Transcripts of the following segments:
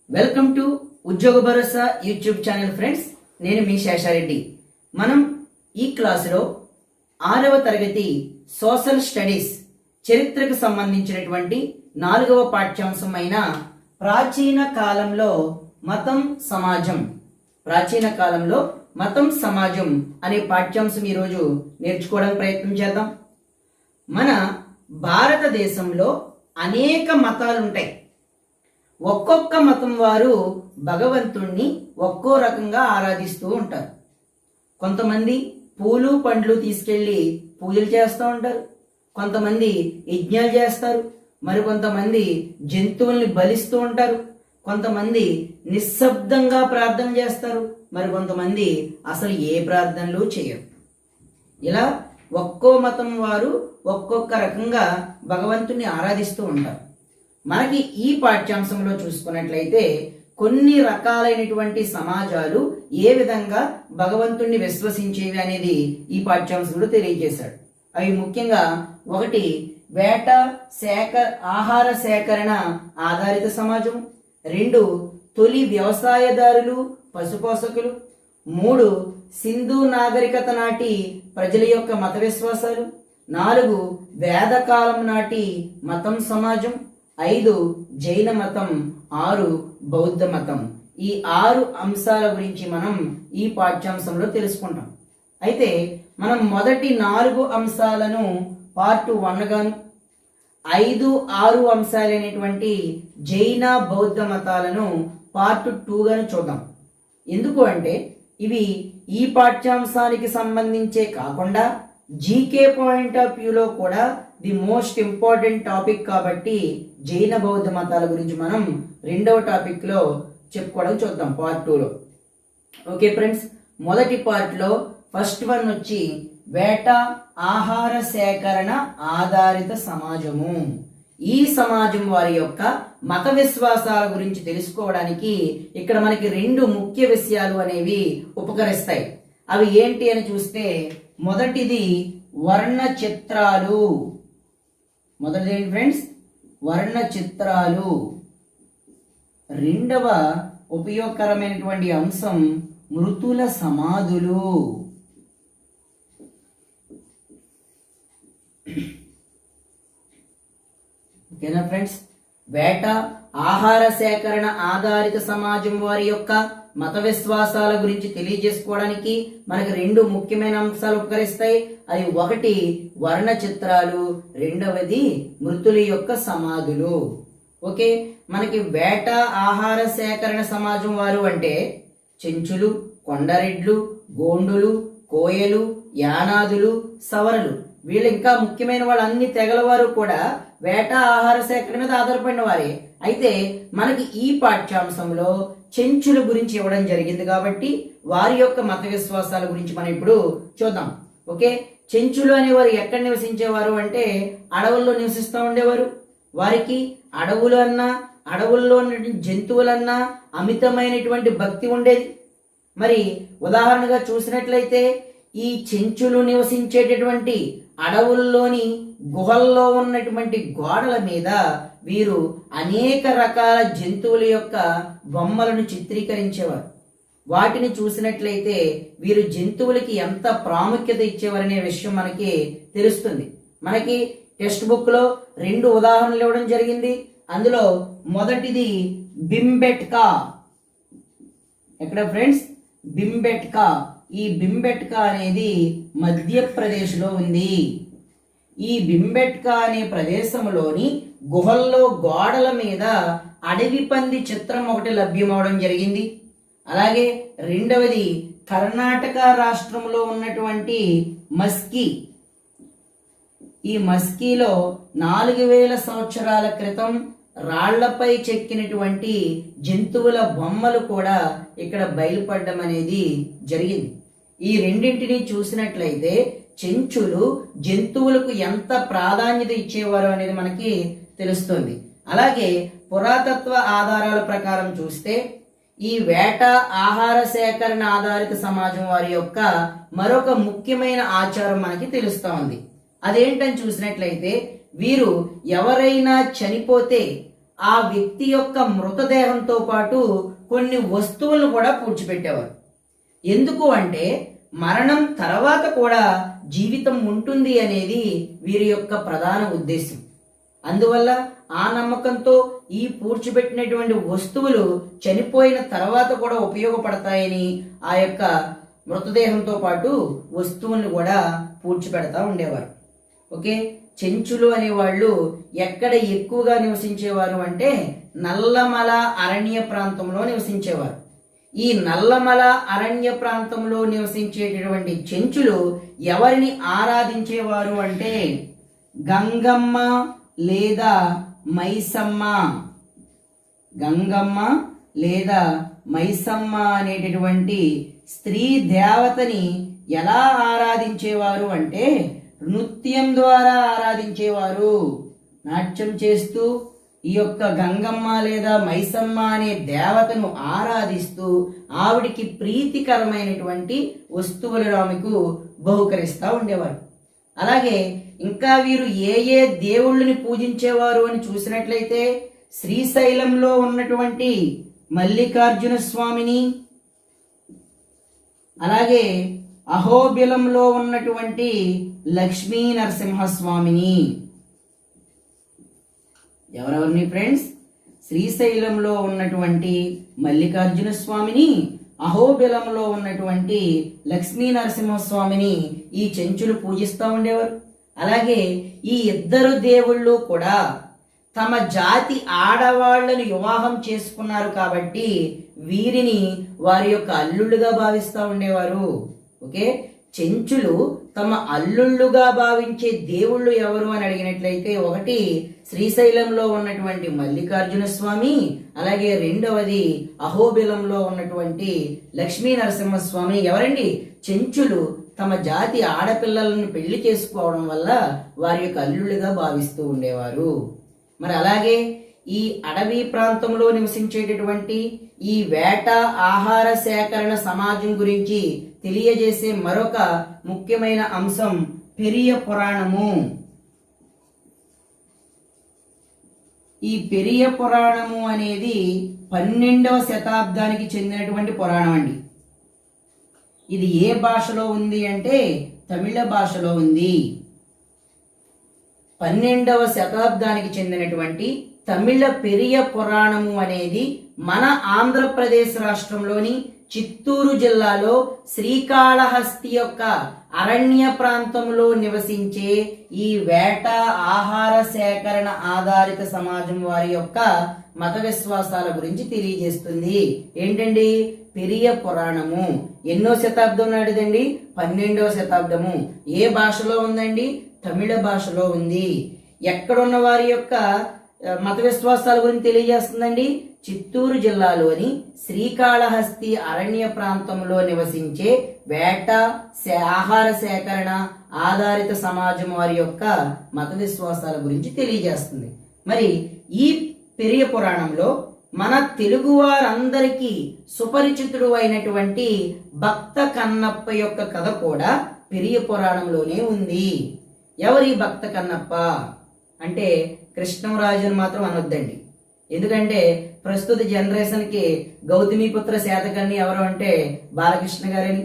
Welcome to ఉద్యోగ భరోసా YouTube channel friends. నేను మీ శేషారెడ్డి. మనం ఈ క్లాసులో 6వ తరగతి సోషల్ స్టడీస్ చరిత్రకు సంబంధించినటువంటి 4వ పాఠ్యాంశం అయిన ప్రాచీన కాలంలో మతం సమాజం అనే పాఠ్యాంశం ఈరోజు నేర్చుకోవడానికి ప్రయత్నం చేద్దాం. మన భారతదేశంలో అనేక మతాలు ఉంటాయి. ఒక్కొక్క మతం వారు భగవంతుణ్ణి ఒక్కో రకంగా ఆరాధిస్తూ ఉంటారు. కొంతమంది పూలు పండ్లు తీసుకెళ్ళి పూజలు చేస్తూ ఉంటారు, కొంతమంది యజ్ఞాలు చేస్తారు, మరికొంతమంది జంతువుల్ని బలిస్తూ ఉంటారు, కొంతమంది నిశ్శబ్దంగా ప్రార్థన చేస్తారు, మరికొంతమంది అసలు ఏ ప్రార్థనలు చేయరు. ఇలా ఒక్కో మతం వారు ఒక్కొక్క రకంగా భగవంతుణ్ణి ఆరాధిస్తూ ఉంటారు. మనకి ఈ పాఠ్యాంశంలో చూసుకున్నట్లయితే కొన్ని రకాలైనటువంటి సమాజాలు ఏ విధంగా భగవంతుణ్ణి విశ్వసించేవి అనేది ఈ పాఠ్యాంశంలో తెలియజేశాడు. అవి ముఖ్యంగా 1 వేట ఆహార సేకరణ ఆధారిత సమాజం, 2 తొలి వ్యవసాయదారులు పశుపోషకులు, 3 సింధు నాగరికత నాటి ప్రజల యొక్క మత విశ్వాసాలు, 4 వేదకాలం నాటి మతం సమాజం, 5 జైన మతం, 6 బౌద్ధ మతం. ఈ 6 అంశాల గురించి మనం ఈ పాఠ్యాంశంలో తెలుసుకుంటాం. అయితే మనం మొదటి 4 అంశాలను పార్ట్ 1 గాను, 5, 6 అంశాలైనటువంటి జైన బౌద్ధ మతాలను పార్ట్ 2 గాను చూద్దాం. ఎందుకు అంటే ఇవి ఈ పాఠ్యాంశానికి సంబంధించే కాకుండా జీకే పాయింట్ ఆఫ్ వ్యూలో కూడా ది మోస్ట్ ఇంపార్టెంట్ టాపిక్ కాబట్టి జైన బౌద్ధ మతాల గురించి మనం 2వ టాపిక్ లో చెప్పుకోవడం చూద్దాం పార్ట్ 2లో. ఓకే ఫ్రెండ్స్, మొదటి పార్ట్ లో ఫస్ట్ వన్ వచ్చి వేట ఆహార సేకరణ ఆధారిత సమాజము. ఈ సమాజం వారి యొక్క మత విశ్వాసాల గురించి తెలుసుకోవడానికి ఇక్కడ మనకి 2 ముఖ్య విషయాలు అనేవి ఉపకరిస్తాయి. అవి ఏంటి అని చూస్తే మొదటిది వర్ణ చిత్రాలు. మొదటిది ఏంటి ఫ్రెండ్స్? వర్ణ చిత్రాలు. 2వ ఉపయోగకరమైనటువంటి అంశం మృతుల సమాధులు. ఓకేనా ఫ్రెండ్స్? వేట ఆహార సేకరణ ఆధారిత సమాజం వారి యొక్క మత విశ్వాసాల గురించి తెలియజేసుకోవడానికి మనకి 2 ముఖ్యమైన అంశాలు ఉపకరిస్తాయి. అది 1 వర్ణ చిత్రాలు, 2వది మృతుల యొక్క సమాధులు. ఓకే, మనకి వేట ఆహార సేకరణ సమాజం వారు అంటే చెంచులు, కొండరెడ్లు, గోండులు, కోయలు, యానాదులు, సవరలు. వీళ్ళు ఇంకా ముఖ్యమైన వాళ్ళు అన్ని తెగల వారు కూడా వేట ఆహార సేకరణ మీద ఆధారపడిన వారే. అయితే మనకి ఈ పాఠ్యాంశంలో చెంచుల గురించి ఇవ్వడం జరిగింది కాబట్టి వారి యొక్క మత విశ్వాసాల గురించి మనం ఇప్పుడు చూద్దాం. ఓకే, చెంచులు అనేవారు ఎక్కడ నివసించేవారు అంటే అడవుల్లో నివసిస్తూ ఉండేవారు. వారికి అడవులు అన్నా అడవుల్లో ఉన్నటువంటి జంతువులన్నా అమితమైనటువంటి భక్తి ఉండేది. మరి ఉదాహరణగా చూసినట్లయితే ఈ చెంచులు నివసించేటటువంటి అడవుల్లోని గుహల్లో ఉన్నటువంటి గోడల మీద వీరు అనేక రకాల జంతువుల యొక్క బొమ్మలను చిత్రీకరించేవారు. వాటిని చూసినట్లయితే వీరు జంతువులకి ఎంత ప్రాముఖ్యత ఇచ్చేవారనే విషయం మనకి తెలుస్తుంది. మనకి టెక్స్ట్ బుక్ లో 2 ఉదాహరణలు ఇవ్వడం జరిగింది. అందులో మొదటిది భింబెట్కా. ఎక్కడ ఫ్రెండ్స్? భింబెట్కా. ఈ భింబెట్కా అనేది మధ్యప్రదేశ్ లో ఉంది. ఈ భింబెట్కా అనే ప్రదేశంలోని గుహల్లో గోడల మీద అడవి పంది చిత్రం ఒకటి లభ్యమవడం జరిగింది. అలాగే 2వది కర్ణాటక రాష్ట్రంలో ఉన్నటువంటి మస్కీ. ఈ మస్కీలో 4000 సంవత్సరాల క్రితం రాళ్లపై చెక్కినటువంటి జంతువుల బొమ్మలు కూడా ఇక్కడ బయలుపడడం అనేది జరిగింది. ఈ రెండింటిని చూసినట్లయితే చెంచులు జంతువులకు ఎంత ప్రాధాన్యత ఇచ్చేవారు అనేది మనకి తెలుస్తుంది. అలాగే పురాతత్వ ఆధారాల ప్రకారం చూస్తే ఈ వేట ఆహార సేకరణ ఆధారిత సమాజం వారి యొక్క మరొక ముఖ్యమైన ఆచారం మనకి తెలుస్తా ఉంది. అదేంటని చూసినట్లయితే వీరు ఎవరైనా చనిపోతే ఆ వ్యక్తి యొక్క మృతదేహంతో పాటు కొన్ని వస్తువులను కూడా పూడ్చిపెట్టేవారు. ఎందుకు అంటే మరణం తర్వాత కూడా జీవితం ఉంటుంది అనేది వీరి యొక్క ప్రధాన ఉద్దేశం. అందువల్ల ఆ నమ్మకంతో ఈ పూడ్చిపెట్టినటువంటి వస్తువులు చనిపోయిన తర్వాత కూడా ఉపయోగపడతాయని ఆ యొక్క మృతదేహంతో పాటు వస్తువులను కూడా పూడ్చిపెడతా ఉండేవారు. ఓకే, చెంచులు అనేవాళ్ళు ఎక్కడ ఎక్కువగా నివసించేవారు అంటే నల్లమల అరణ్య ప్రాంతంలో నివసించేవారు. ఈ నల్లమల అరణ్య ప్రాంతంలో నివసించేటటువంటి చెంచులు ఎవరిని ఆరాధించేవారు అంటే గంగమ్మ లేదా మైసమ్మ. గంగమ్మ లేదా మైసమ్మ అనేటటువంటి స్త్రీ దేవతని ఎలా ఆరాధించేవారు అంటే నృత్యం ద్వారా ఆరాధించేవారు. నాట్యం చేస్తూ ఈ యొక్క గంగమ్మ లేదా మైసమ్మ అనే దేవతను ఆరాధిస్తూ ఆవిడికి ప్రీతికరమైనటువంటి వస్తువులను ఆమెకు బహుకరిస్తూ ఉండేవారు. అలాగే ఇంకా వీరు ఏ ఏ దేవుళ్ళని పూజించేవారు అని చూసినట్లయితే శ్రీశైలంలో ఉన్నటువంటి మల్లికార్జున స్వామిని, అలాగే అహోబిలంలో ఉన్నటువంటి లక్ష్మీ నరసింహస్వామిని. ఎవరెవరిని ఫ్రెండ్స్? శ్రీశైలంలో ఉన్నటువంటి మల్లికార్జున స్వామిని, అహోబిలంలో ఉన్నటువంటి లక్ష్మీ నరసింహస్వామిని ఈ చెంచులు పూజిస్తూ ఉండేవారు. అలాగే ఈ ఇద్దరు దేవుళ్ళు కూడా తమ జాతి ఆడవాళ్లను వివాహం చేసుకున్నారు కాబట్టి వీరిని వారి యొక్క అల్లుళ్ళుగా భావిస్తూ ఉండేవారు. ఓకే, చెంచులు తమ అల్లుళ్ళుగా భావించే దేవుళ్ళు ఎవరు అని అడిగినట్లయితే ఒకటి శ్రీశైలంలో ఉన్నటువంటి మల్లికార్జున స్వామి, అలాగే రెండవది అహోబిలంలో ఉన్నటువంటి లక్ష్మీ నరసింహస్వామి. ఎవరండి? చెంచులు తమ జాతి ఆడపిల్లలను పెళ్లి చేసుకోవడం వల్ల వారి యొక్క అల్లుళ్ళుగా భావిస్తూ ఉండేవారు. మరి అలాగే ఈ అడవి ప్రాంతంలో నివసించేటటువంటి ఈ వేట ఆహార సేకరణ సమాజం గురించి తెలియజేసే మరొక ముఖ్యమైన అంశం పెరియ పురాణము. ఈ పెరియ పురాణము అనేది 12వ శతాబ్దానికి చెందినటువంటి పురాణం అండి. ఇది ఏ భాషలో ఉంది అంటే తమిళ భాషలో ఉంది. 12వ శతాబ్దానికి చెందినటువంటి తమిళ పెరియ పురాణము అనేది మన ఆంధ్రప్రదేశ్ రాష్ట్రంలోని చిత్తూరు జిల్లాలో శ్రీకాళహస్తి యొక్క అరణ్య ప్రాంతంలో నివసించే ఈ వేట ఆహార సేకరణ ఆధారిత సమాజం వారి యొక్క మత విశ్వాసాల గురించి తెలియజేస్తుంది. ఏంటండి? పెరియ పురాణము. ఎన్నో శతాబ్దం నాటిదండి? 12వ శతాబ్దము. ఏ భాషలో ఉందండి? తమిళ భాషలో ఉంది. ఎక్కడున్న వారి యొక్క మత విశ్వాసాల గురించి తెలియజేస్తుందండి? చిత్తూరు జిల్లాలోని శ్రీకాళహస్తి అరణ్య ప్రాంతంలో నివసించే వేట ఆహార సేకరణ ఆధారిత సమాజం వారి యొక్క మత విశ్వాసాల గురించి తెలియజేస్తుంది. మరి ఈ పెరియ పురాణంలో మన తెలుగు వారందరికీ సుపరిచితుడు అయినటువంటి భక్త కన్నప్ప యొక్క కథ కూడా పెరియ పురాణంలోనే ఉంది. ఎవరి భక్త కన్నప్ప అంటే కృష్ణరాజుని మాత్రం అనొద్దండి. ఎందుకంటే ప్రస్తుత జనరేషన్కి గౌతమిపుత్ర శాతకర్ణి ఎవరు అంటే బాలకృష్ణ గారని,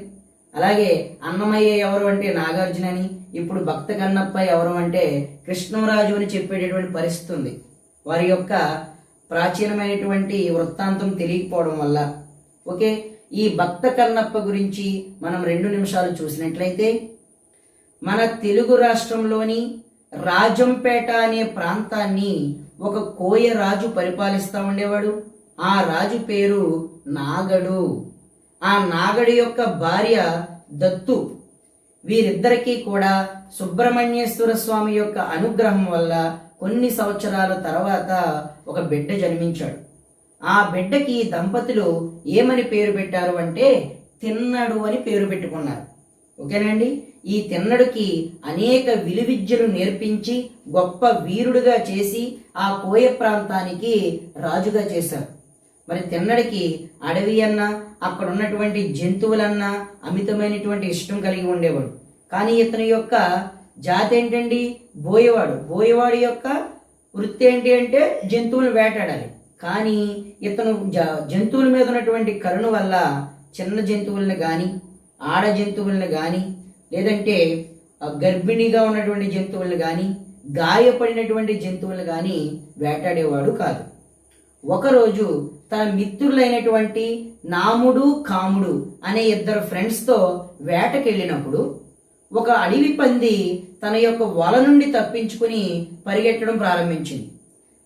అలాగే అన్నమయ్య ఎవరు అంటే నాగార్జున అని, ఇప్పుడు భక్త కన్నప్ప ఎవరు అంటే కృష్ణరాజు అని చెప్పేటటువంటి పరిస్థితి ఉంది. వారి యొక్క ప్రాచీనమైనటువంటి వృత్తాంతం తెలియకపోవడం వల్ల. ఓకే, ఈ భక్త కన్నప్ప గురించి మనం 2 నిమిషాలు చూసినట్లయితే మన తెలుగు రాష్ట్రంలోని రాజంపేట అనే ప్రాంతాన్ని ఒక కోయ రాజు పరిపాలిస్తూ ఉండేవాడు. ఆ రాజు పేరు నాగడు. ఆ నాగడి యొక్క భార్య దత్తు. వీరిద్దరికీ కూడా సుబ్రహ్మణ్యేశ్వర స్వామి యొక్క అనుగ్రహం వల్ల కొన్ని సంవత్సరాల తర్వాత ఒక బిడ్డ జన్మించాడు. ఆ బిడ్డకి దంపతులు ఏమని పేరు పెట్టారు అంటే తిన్నడు అని పేరు పెట్టుకున్నారు. ఓకేనండి. ఈ తిన్నడుకి అనేక విలువిద్యలు నేర్పించి గొప్ప వీరుడుగా చేసి ఆ కోయ ప్రాంతానికి రాజుగా చేశారు. మరి తిన్నడికి అడవి అన్న అక్కడ ఉన్నటువంటి జంతువులన్నా అమితమైనటువంటి ఇష్టం కలిగి ఉండేవాడు. కానీ ఇతని యొక్క జాతి ఏంటండి? బోయవాడు. బోయవాడి యొక్క వృత్తి ఏంటి అంటే జంతువులు వేటాడాలి. కానీ ఇతను జంతువుల మీద ఉన్నటువంటి కరుణ వల్ల చిన్న జంతువుల్ని కానీ, ఆడ జంతువుల్ని కానీ, లేదంటే గర్భిణిగా ఉన్నటువంటి జంతువుల్ని కానీ, గాయపడినటువంటి జంతువులు కానీ వేటాడేవాడు కాదు. ఒకరోజు తన మిత్రులైనటువంటి నాముడు కాముడు అనే ఇద్దరు ఫ్రెండ్స్తో వేటకెళ్ళినప్పుడు ఒక అడవి పంది తన యొక్క వల నుండి తప్పించుకుని పరిగెట్టడం ప్రారంభించింది.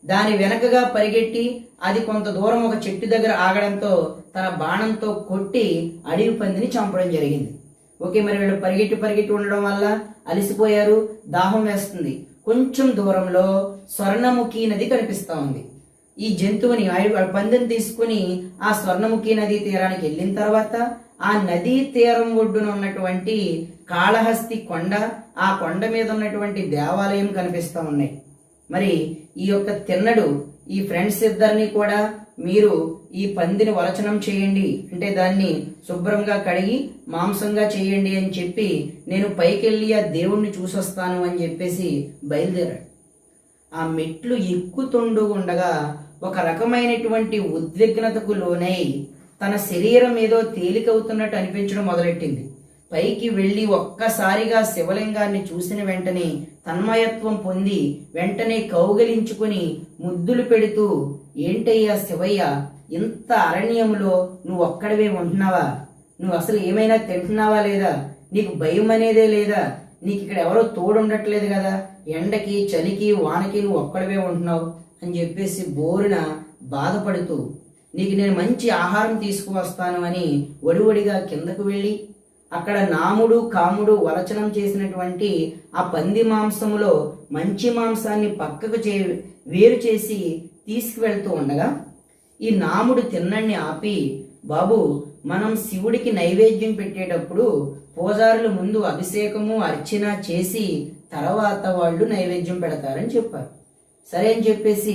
దాని వెనకగా పరిగెట్టి అది కొంత దూరం ఒక చెట్టు దగ్గర ఆగడంతో తన బాణంతో కొట్టి అడవి పందిని చంపడం జరిగింది. ఓకే, మరి వీళ్ళు పరిగెట్టి ఉండడం వల్ల అలసిపోయారు, దాహం వేస్తుంది. కొంచెం దూరంలో స్వర్ణముఖి నది కనిపిస్తా ఉంది. ఈ జంతువుని పందెం తీసుకుని ఆ స్వర్ణముఖి నదీ తీరానికి వెళ్ళిన తర్వాత ఆ నదీ తీరం ఒడ్డున ఉన్నటువంటి కాళహస్తి కొండ, ఆ కొండ మీద ఉన్నటువంటి దేవాలయం కనిపిస్తూ ఉన్నాయి. మరి ఈ యొక్క తిన్నడు ఈ ఫ్రెండ్స్ ఇద్దరిని కూడా మీరు ఈ పందిని వలచనం చేయండి అంటే దాన్ని శుభ్రంగా కడిగి మాంసంగా చేయండి అని చెప్పి నేను పైకెళ్ళి ఆ దేవుణ్ణి చూసొస్తాను అని చెప్పేసి బయలుదేరాడు. ఆ మెట్లు ఎక్కుతుండూ ఉండగా ఒక రకమైనటువంటి ఉద్విగ్నతకు లోనై తన శరీరం ఏదో తేలికవుతున్నట్టు అనిపించడం మొదలెట్టింది. పైకి వెళ్ళి ఒక్కసారిగా శివలింగాన్ని చూసిన వెంటనే తన్మయత్వం పొంది వెంటనే కౌగలించుకుని ముద్దులు పెడుతూ, ఏంటయ్యా శివయ్య, ఇంత అరణ్యంలో నువ్వు ఒక్కడవే ఉంటున్నావా? నువ్వు అసలు ఏమైనా తింటున్నావా లేదా? నీకు భయం అనేదే లేదా? నీకు ఇక్కడ ఎవరో తోడుండట్లేదు కదా? ఎండకి చలికి వానకి నువ్వు ఒక్కడవే ఉంటున్నావు అని చెప్పేసి బోరున బాధపడుతూ, నీకు నేను మంచి ఆహారం తీసుకువస్తాను అని ఒడివడిగా కిందకు వెళ్ళి అక్కడ నాముడు కాముడు వలచనం చేసినటువంటి ఆ పంది మాంసములో మంచి మాంసాన్ని పక్కకు వేరు చేసి తీసుకువెళ్తూ ఉండగా ఈ నాముడు తిన్నన్ని ఆపి, బాబు, మనం శివుడికి నైవేద్యం పెట్టేటప్పుడు పూజారులు ముందు అభిషేకము అర్చన చేసి తర్వాత వాళ్ళు నైవేద్యం పెడతారని చెప్పారు. సరే అని చెప్పేసి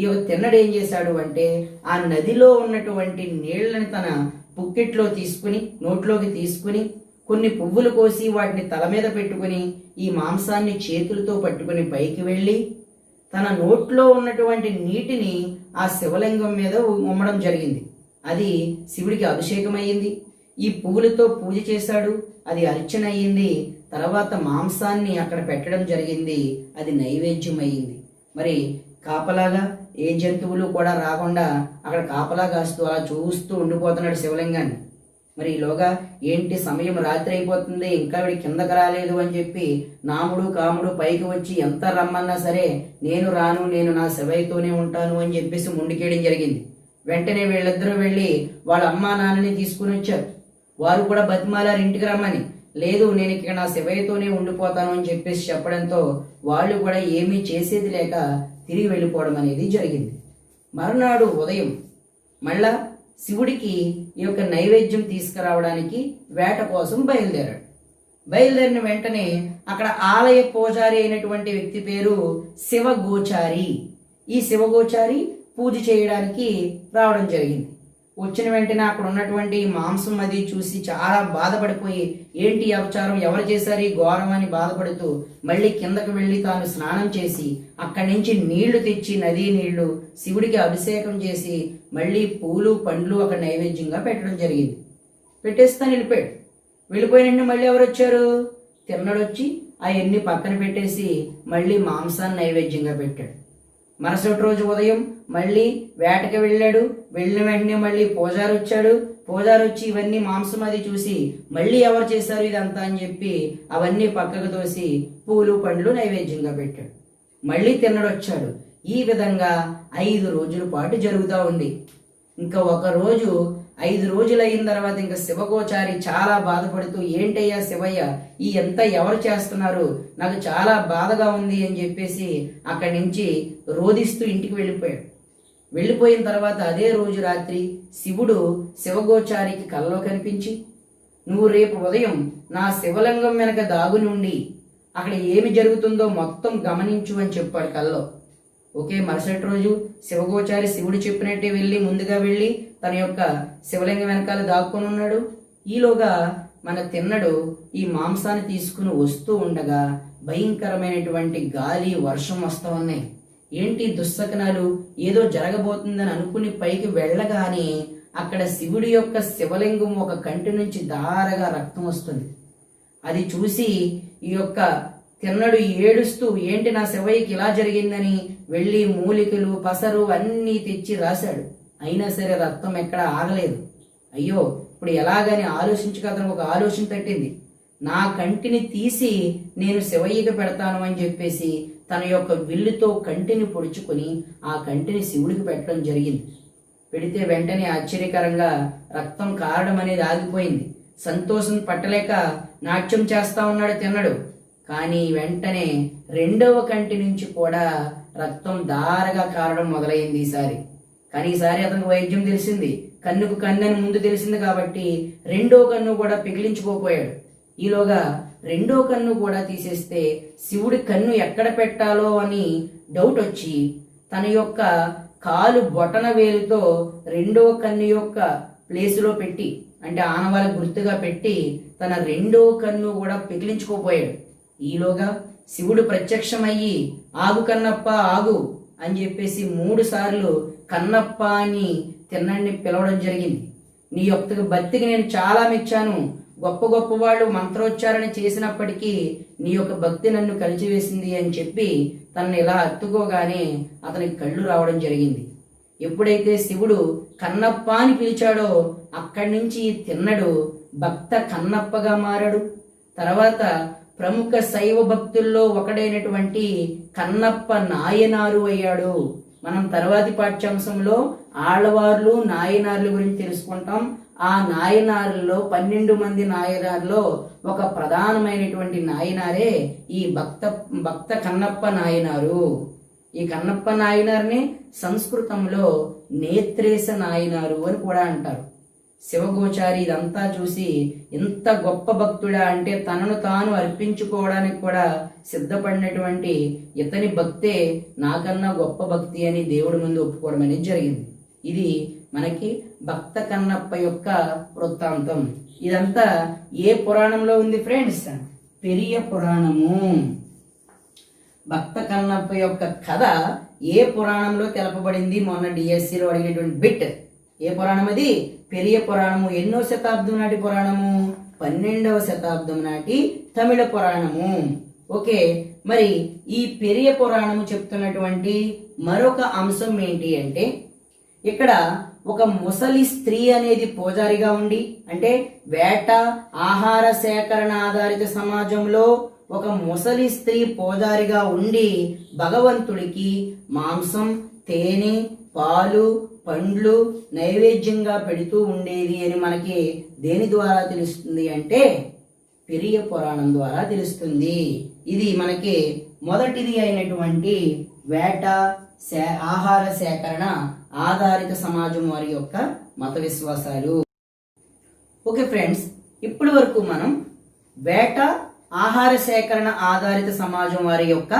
ఈ తిన్నడు ఏం చేశాడు అంటే ఆ నదిలో ఉన్నటువంటి నీళ్లను తన పుక్కెట్లో తీసుకుని నోట్లోకి తీసుకుని కొన్ని పువ్వులు కోసి వాటిని తల మీద పెట్టుకుని ఈ మాంసాన్ని చేతులతో పట్టుకుని పైకి వెళ్ళి తన నోట్లో ఉన్నటువంటి నీటిని ఆ శివలింగం మీద ఉమ్మడం జరిగింది. అది శివుడికి అభిషేకం అయ్యింది. ఈ పువ్వులతో పూజ చేశాడు, అది అర్చన అయ్యింది. తర్వాత మాంసాన్ని అక్కడ పెట్టడం జరిగింది, అది నైవేద్యం అయ్యింది. మరి కాపలాగా ఏ జంతువులు కూడా రాకుండా అక్కడ కాపలా కాస్తూ అలా చూస్తూ ఉండిపోతున్నాడు శివలింగాన్ని. మరి ఈలోగా ఏంటి సమయం రాత్రి అయిపోతుంది, ఇంకా వీడి కిందకు రాలేదు అని చెప్పి నాముడు కాముడు పైకి వచ్చి ఎంత రమ్మన్నా సరే నేను రాను, నేను నా శివయ్యతోనే ఉంటాను అని చెప్పేసి ముందుకేయడం జరిగింది. వెంటనే వీళ్ళిద్దరూ వెళ్ళి వాళ్ళ అమ్మా నాన్నని తీసుకుని వచ్చారు. వారు కూడా బతిమాలారు ఇంటికి రమ్మని. లేదు, నేను ఇక్కడ నా శివయ్యతోనే ఉండిపోతాను అని చెప్పేసి చెప్పడంతో వాళ్ళు కూడా ఏమీ చేసేది లేక తిరిగి వెళ్ళిపోవడం అనేది జరిగింది. మరునాడు ఉదయం మళ్ళా శివుడికి ఈ యొక్క నైవేద్యం తీసుకురావడానికి వేట కోసం బయలుదేరాడు. బయలుదేరిన వెంటనే అక్కడ ఆలయ పూజారి అయినటువంటి వ్యక్తి పేరు శివగోచారి. ఈ శివగోచారి పూజ చేయడానికి రావడం జరిగింది. వచ్చిన వెంటనే అక్కడ ఉన్నటువంటి మాంసం అది చూసి చాలా బాధపడిపోయి, ఏంటి అపచారం, ఎవరు చేశారు ఈ ఘోరం అని బాధపడుతూ మళ్ళీ కిందకు వెళ్ళి తాను స్నానం చేసి అక్కడి నుంచి నీళ్లు తెచ్చి నదీ నీళ్లు శివుడికి అభిషేకం చేసి మళ్ళీ పూలు పండ్లు అక్కడ నైవేద్యంగా పెట్టడం జరిగింది. పెట్టేస్తాను వెళ్ళిపోయాడు. వెళ్ళిపోయిన మళ్ళీ ఎవరు వచ్చారు? తిన్నడు వచ్చి అవన్నీ పక్కన పెట్టేసి మళ్ళీ మాంసాన్ని నైవేద్యంగా పెట్టాడు. మరుసటి రోజు ఉదయం మళ్ళీ వేటకి వెళ్ళాడు. వెళ్ళిన వెంటనే మళ్ళీ పూజారి వచ్చాడు. పూజారి వచ్చి ఇవన్నీ మాంసం అది చూసి మళ్ళీ ఎవరు చేశారు ఇదంతా అని చెప్పి అవన్నీ పక్కకు తోసి పూలు పండ్లు నైవేద్యంగా పెట్టాడు. మళ్ళీ తిన్నడు వచ్చాడు. ఈ విధంగా 5 రోజుల పాటు జరుగుతూ ఉంది. ఇంకా ఒక రోజు 5 రోజులు అయిన తర్వాత ఇంకా శివగోచారి చాలా బాధపడుతూ, ఏంటయ్యా శివయ్య, ఈ ఎంత ఎవరు చేస్తున్నారు, నాకు చాలా బాధగా ఉంది అని చెప్పేసి అక్కడి నుంచి రోదిస్తూ ఇంటికి వెళ్ళిపోయాడు. వెళ్ళిపోయిన తర్వాత అదే రోజు రాత్రి శివుడు శివగోచారికి కల్లో కనిపించి, నువ్వు రేపు ఉదయం నా శివలింగం వెనక దాగుని ఉండి అక్కడ ఏమి జరుగుతుందో మొత్తం గమనించు అని చెప్పాడు కల్లో. ఓకే, మరుసటి రోజు శివగోచారి శివుడు చెప్పినట్టే ముందుగా వెళ్ళి తన యొక్క శివలింగం వెనకాల దాక్కుని ఉన్నాడు. ఈలోగా మన తిన్నడు ఈ మాంసాన్ని తీసుకుని వస్తూ ఉండగా భయంకరమైనటువంటి గాలి వర్షం వస్తూ ఉన్నాయి. ఏంటి దుశ్శకనాలు, ఏదో జరగబోతుందని అనుకుని పైకి వెళ్ళగానే అక్కడ శివుడి యొక్క శివలింగం ఒక కంటి నుంచి ధారగా రక్తం వస్తుంది. అది చూసి ఈ యొక్క తిన్నడు ఏడుస్తూ ఏంటి నా శివయ్యకి ఇలా జరిగిందని వెళ్ళి మూలికలు పసరు అన్నీ తెచ్చి రాశాడు. అయినా సరే రక్తం ఎక్కడ ఆగలేదు. అయ్యో ఇప్పుడు ఎలాగని ఆలోచించక అతనికి ఒక ఆలోచన తట్టింది. నా కంటిని తీసి నేను శివయ్యకి పెడతాను అని చెప్పేసి తన యొక్క విల్లుతో కంటిని పొడుచుకొని ఆ కంటిని శివుడికి పెట్టడం జరిగింది. పెడితే వెంటనే ఆశ్చర్యకరంగా రక్తం కారడం అనేది ఆగిపోయింది. సంతోషం పట్టలేక నాట్యం చేస్తా ఉన్నాడు తిన్నడు. కానీ వెంటనే రెండవ కంటి నుంచి కూడా రక్తం ధారగా కారడం మొదలైంది ఈసారి. కానీ ఈసారి అతనికి వైద్యం తెలిసింది, కన్నుకు కన్నని ముందు తెలిసింది కాబట్టి రెండో కన్ను కూడా పిగిలించుకోపోయాడు. ఈలోగా రెండో కన్ను కూడా తీసేస్తే శివుడి కన్ను ఎక్కడ పెట్టాలో అని డౌట్ వచ్చి తన యొక్క కాలు బొటన వేలుతో రెండో కన్ను యొక్క ప్లేసులో పెట్టి, అంటే ఆనవాళ్ళ గుర్తుగా పెట్టి తన రెండో కన్ను కూడా పిగిలించుకోపోయాడు. ఈలోగా శివుడు ప్రత్యక్షమయ్యి ఆగు కన్నప్ప ఆగు అని చెప్పేసి 3 సార్లు కన్నప్ప అని తిన్నడిని పిలవడం జరిగింది. నీ యొక్క భక్తికి నేను చాలా మెచ్చాను. గొప్ప గొప్ప వాళ్ళు మంత్రోచ్చారణ చేసినప్పటికీ నీ యొక్క భక్తి నన్ను కలిచివేసింది అని చెప్పి తనని ఇలా హత్తుకోగానే అతనికి కళ్ళు రావడం జరిగింది. ఎప్పుడైతే శివుడు కన్నప్ప అని పిలిచాడో అక్కడి నుంచి తిన్నడు భక్త కన్నప్పగా మారాడు. తర్వాత ప్రముఖ శైవ భక్తుల్లో ఒకడైనటువంటి కన్నప్ప నాయనారు అయ్యాడు. మనం తర్వాతి పాఠ్యాంశంలో ఆళ్వార్లు నాయనార్ల గురించి తెలుసుకుంటాం. ఆ నాయనారుల్లో 12 మంది నాయనారులో ఒక ప్రధానమైనటువంటి నాయనారే ఈ భక్త కన్నప్ప నాయనారు. ఈ కన్నప్ప నాయనార్ని సంస్కృతంలో నేత్రేశ నాయనారు అని కూడా అంటారు. శివగోచారి ఇదంతా చూసి ఇంత గొప్ప భక్తుడా అంటే తనను తాను అర్పించుకోవడానికి కూడా సిద్ధపడినటువంటి ఇతని భక్తే నాకన్నా గొప్ప భక్తి అని దేవుడి ముందు ఒప్పుకోవడం అనేది జరిగింది. ఇది మనకి భక్త కన్నప్ప యొక్క వృత్తాంతం. ఇదంతా ఏ పురాణంలో ఉంది ఫ్రెండ్స్? పెరియ పురాణము. భక్త కన్నప్ప యొక్క కథ ఏ పురాణంలో తెలపబడింది? మొన్న డిఎస్సిలో అడిగేటువంటి బిట్. ఏ పురాణం అది? పెరియ పురాణము. ఎన్నో శతాబ్దం నాటి పురాణము? 12వ శతాబ్దం నాటి తమిళ పురాణము. ఓకే, మరి ఈ పెరియ పురాణము చెప్తున్నటువంటి మరొక అంశం ఏంటి అంటే, ఇక్కడ ఒక ముసలి స్త్రీ అనేది పూజారిగా ఉండి, అంటే వేట ఆహార సేకరణ ఆధారిత సమాజంలో ఒక ముసలి స్త్రీ పూజారిగా ఉండి భగవంతుడికి మాంసం, తేనె, పాలు, పండ్లు నైవేద్యంగా పెడుతూ ఉండేది అని మనకి దేని ద్వారా తెలుస్తుంది అంటే పెరియ పురాణం ద్వారా తెలుస్తుంది. ఇది మనకి మొదటిది అయినటువంటి వేట ఆహార సేకరణ ఆధారిత సమాజం వారి యొక్క మత విశ్వాసాలు. ఓకే ఫ్రెండ్స్, ఇప్పటి వరకు మనం వేట ఆహార సేకరణ ఆధారిత సమాజం వారి యొక్క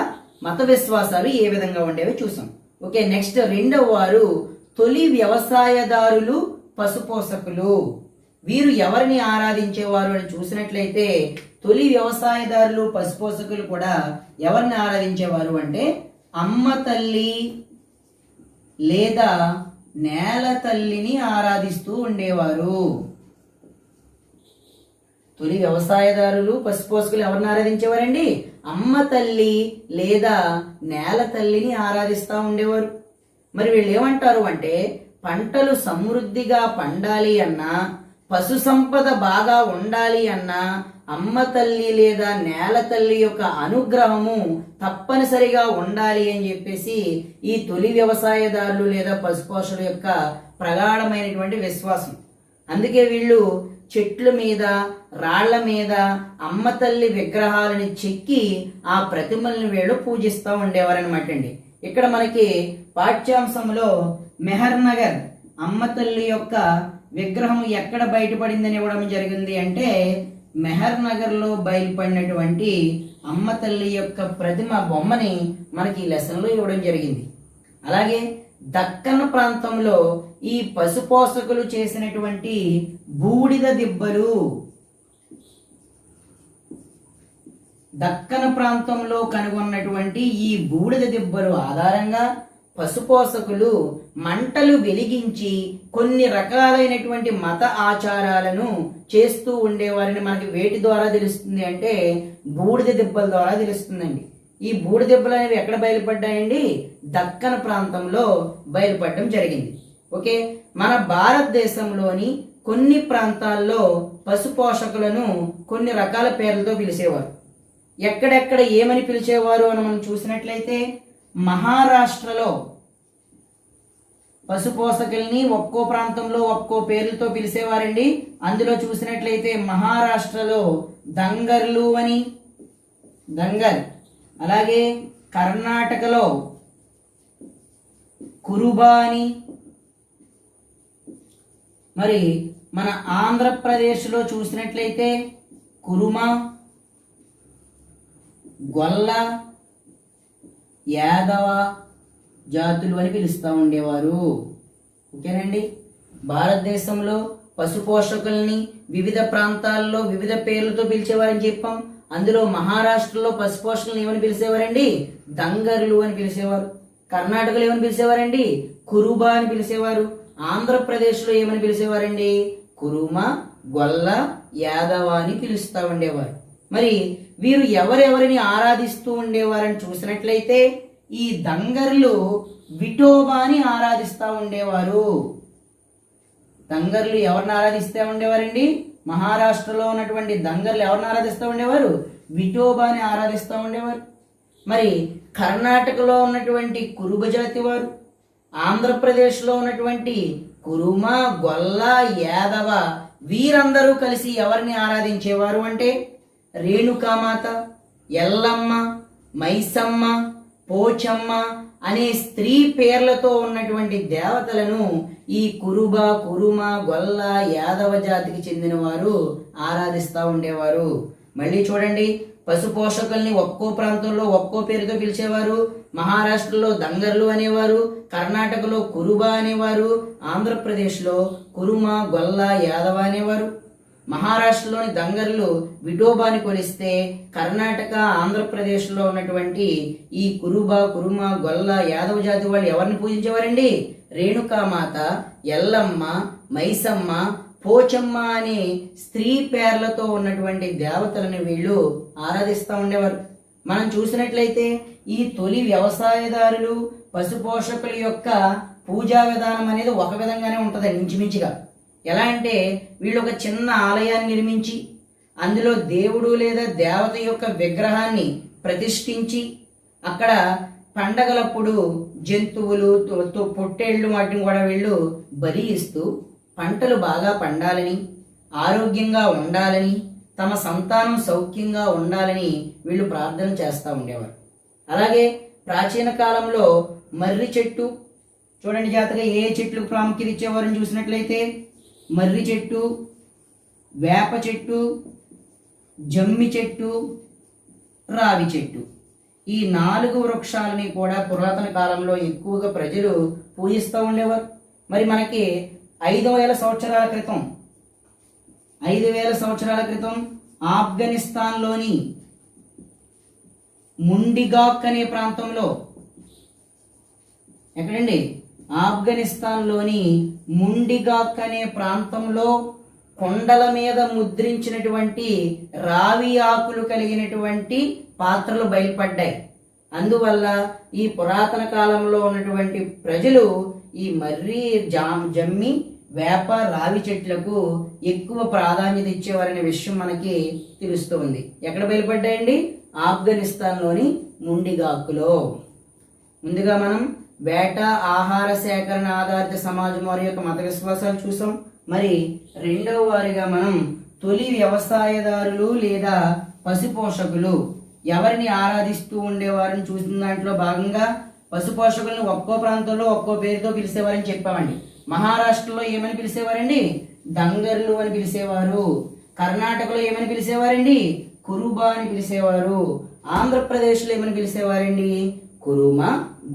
మత విశ్వాసాలు ఏ విధంగా ఉండేవో చూసాం. ఓకే, నెక్స్ట్ రెండవ వారు తొలి వ్యవసాయదారులు, పశుపోషకులు. వీరు ఎవరిని ఆరాధించేవారు అని చూసినట్లయితే తొలి వ్యవసాయదారులు, పశుపోషకులు కూడా ఎవరిని ఆరాధించేవారు అంటే అమ్మ తల్లి లేదా నేల తల్లిని ఆరాధిస్తూ ఉండేవారు. తొలి వ్యవసాయదారులు, పశుపోషకులు ఎవరిని ఆరాధించేవారండి? అమ్మ తల్లి లేదా నేల తల్లిని ఆరాధిస్తూ ఉండేవారు. మరి వీళ్ళు ఏమంటారు అంటే పంటలు సమృద్ధిగా పండాలి అన్నా, పశు సంపద బాగా ఉండాలి అన్నా అమ్మ తల్లి లేదా నేల తల్లి యొక్క అనుగ్రహము తప్పనిసరిగా ఉండాలి అని చెప్పేసి ఈ తొలి వ్యవసాయదారులు లేదా పశుపోషకుల యొక్క ప్రగాఢమైనటువంటి విశ్వాసం. అందుకే వీళ్ళు చెట్ల మీద, రాళ్ల మీద అమ్మ తల్లి విగ్రహాలని చెక్కి ఆ ప్రతిమల్ని వీళ్ళు పూజిస్తూ ఉండేవారనమాట అండి. ఇక్కడ మనకి పాఠ్యాంశంలో మెహర్ నగర్ అమ్మ తల్లి యొక్క విగ్రహం ఎక్కడ బయటపడిందని ఇవ్వడం జరిగింది అంటే మెహర్ నగర్ లో బయలుపడినటువంటి అమ్మ తల్లి యొక్క ప్రతిమ బొమ్మని మనకి ఈ లెసన్ లో ఇవ్వడం జరిగింది. అలాగే దక్కన్ ప్రాంతంలో ఈ పశుపోషకులు చేసినటువంటి బూడిద దిబ్బలు, దక్కన ప్రాంతంలో కనుగొన్నటువంటి ఈ బూడిద దిబ్బలు ఆధారంగా పశుపోషకులు మంటలు వెలిగించి కొన్ని రకాలైనటువంటి మత ఆచారాలను చేస్తూ ఉండేవారని మనకి వేటి ద్వారా తెలుస్తుంది అంటే బూడిద దిబ్బల ద్వారా తెలుస్తుందండి. ఈ బూడిద దిబ్బలు అనేవి ఎక్కడ బయలుపడ్డాయండి? దక్కన ప్రాంతంలో బయలుపడడం జరిగింది. ఓకే, మన భారతదేశంలోని కొన్ని ప్రాంతాల్లో పశుపోషకులను కొన్ని రకాల పేర్లతో పిలిచేవారు. ఎక్కడెక్కడ ఏమని పిలిచేవారు అని మనం చూసినట్లయితే మహారాష్ట్రలో పశుపోషకుల్ని ఒక్కో ప్రాంతంలో ఒక్కో పేర్లతో పిలిచేవారండి. అందులో చూసినట్లయితే మహారాష్ట్రలో దంగర్లు అని, దంగర్. అలాగే కర్ణాటకలో కురుబా అని, మరి మన ఆంధ్రప్రదేశ్లో చూసినట్లయితే కురుమ, గొల్ల, యాదవ జాతులు అని పిలుస్తూ ఉండేవారు. ఓకేనండి. భారతదేశంలో పశుపోషకుల్ని వివిధ ప్రాంతాల్లో వివిధ పేర్లతో పిలిచేవారని చెప్పాం. అందులో మహారాష్ట్రలో పశుపోషకులను ఏమని పిలిచేవారండి? దంగర్లు అని పిలిచేవారు. కర్ణాటకలో ఏమని పిలిచేవారండి? కురుబా అని పిలిచేవారు. ఆంధ్రప్రదేశ్లో ఏమని పిలిచేవారండి? కురుమ, గొల్ల, యాదవ అని పిలుస్తూ ఉండేవారు. మరి వీరు ఎవరెవరిని ఆరాధిస్తూ ఉండేవారని చూసినట్లయితే ఈ దంగర్లు విఠోబాని ఆరాధిస్తూ ఉండేవారు. దంగర్లు ఎవరిని ఆరాధిస్తూ ఉండేవారండి? మహారాష్ట్రలో ఉన్నటువంటి దంగర్లు ఎవరిని ఆరాధిస్తూ ఉండేవారు? విఠోబాని ఆరాధిస్తూ ఉండేవారు. మరి కర్ణాటకలో ఉన్నటువంటి కురుబ జాతి వారు, ఆంధ్రప్రదేశ్లో ఉన్నటువంటి కురుమ, గొల్ల, యాదవ వీరందరూ కలిసి ఎవరిని ఆరాధించేవారు అంటే రేణుకామాత, ఎల్లమ్మ, మైసమ్మ, పోచమ్మ అనే స్త్రీ పేర్లతో ఉన్నటువంటి దేవతలను ఈ కురుబ, కురుమ, గొల్ల, యాదవ జాతికి చెందిన వారు ఆరాధిస్తూ ఉండేవారు. మళ్ళీ చూడండి, పశుపోషకుల్ని ఒక్కో ప్రాంతంలో ఒక్కో పేరుతో పిలిచేవారు. మహారాష్ట్రలో దంగర్లు అనేవారు, కర్ణాటకలో కురుబ అనేవారు, ఆంధ్రప్రదేశ్లో కురుమ, గొల్ల, యాదవ అనేవారు. మహారాష్ట్రలోని దంగర్లు విఠోబాని కొలిస్తే కర్ణాటక, ఆంధ్రప్రదేశ్లో ఉన్నటువంటి ఈ కురుబ, కురుమ, గొల్ల, యాదవ జాతి వాళ్ళు ఎవరిని పూజించేవారండి? రేణుకామాత, ఎల్లమ్మ, మైసమ్మ, పోచమ్మ అనే స్త్రీ పేర్లతో ఉన్నటువంటి దేవతలను వీళ్ళు ఆరాధిస్తూ ఉండేవారు. మనం చూసినట్లయితే ఈ తొలి వ్యవసాయదారులు పశుపోషకుల యొక్క పూజా విధానం అనేది ఒక విధంగానే ఉంటుంది ఇంచుమించుగా. ఎలా అంటే వీళ్ళు ఒక చిన్న ఆలయాన్ని నిర్మించి అందులో దేవుడు లేదా దేవత యొక్క విగ్రహాన్ని ప్రతిష్ఠించి అక్కడ పండగలప్పుడు జంతువులు, పొట్టేళ్లు వాటిని కూడా వీళ్ళు బలి ఇస్తూ పంటలు బాగా పండాలని, ఆరోగ్యంగా ఉండాలని, తమ సంతానం సౌఖ్యంగా ఉండాలని వీళ్ళు ప్రార్థన చేస్తూ ఉండేవారు. అలాగే ప్రాచీన కాలంలో మర్రి చెట్టు చూడండి, జాతరగా ఏ చెట్లకు ప్రాముఖ్యత ఇచ్చేవారని చూసినట్లయితే మర్రి చెట్టు, వేప చెట్టు, జమ్మి చెట్టు, రావి చెట్టు, ఈ 4 వృక్షాలని కూడా పురాతన కాలంలో ఎక్కువగా ప్రజలు పూజిస్తూ ఉండేవారు. మరి మనకి 5,000 సంవత్సరాల క్రితం 5,000 సంవత్సరాల క్రితం ఆఫ్ఘనిస్తాన్లోని ముండిగాక్ అనే ప్రాంతంలో, ఎక్కడండి? ఆఫ్ఘనిస్తాన్లోని ముండిగాక్ అనే ప్రాంతంలో కొండల మీద ముద్రించినటువంటి రావి ఆకులు కలిగినటువంటి పాత్రలు బయలుపడ్డాయి. అందువల్ల ఈ పురాతన కాలంలో ఉన్నటువంటి ప్రజలు ఈ మర్రి, జమ్మి, వేప, రావి చెట్లకు ఎక్కువ ప్రాధాన్యత ఇచ్చేవారనే విషయం మనకి తెలుస్తుంది. ఎక్కడ బయలుపడ్డాయండి? ఆఫ్ఘనిస్తాన్లోని ముండిగాకులో. ముందుగా మనం వేట, ఆహార సేకరణ ఆధారిత సమాజం వారి యొక్క మత విశ్వాసాలు చూసాం. మరి రెండవ వారిగా మనం తొలి వ్యవసాయదారులు లేదా పశుపోషకులు ఎవరిని ఆరాధిస్తూ ఉండేవారని చూసిన దాంట్లో భాగంగా పశుపోషకులను ఒక్కో ప్రాంతంలో ఒక్కో పేరుతో పిలిచేవారని చెప్పామండి. మహారాష్ట్రలో ఏమని పిలిచేవారండి? దంగర్లు అని పిలిచేవారు. కర్ణాటకలో ఏమని పిలిచేవారండి? కురుబా అని పిలిచేవారు. ఆంధ్రప్రదేశ్లో ఏమని పిలిచేవారండి? కురుమ,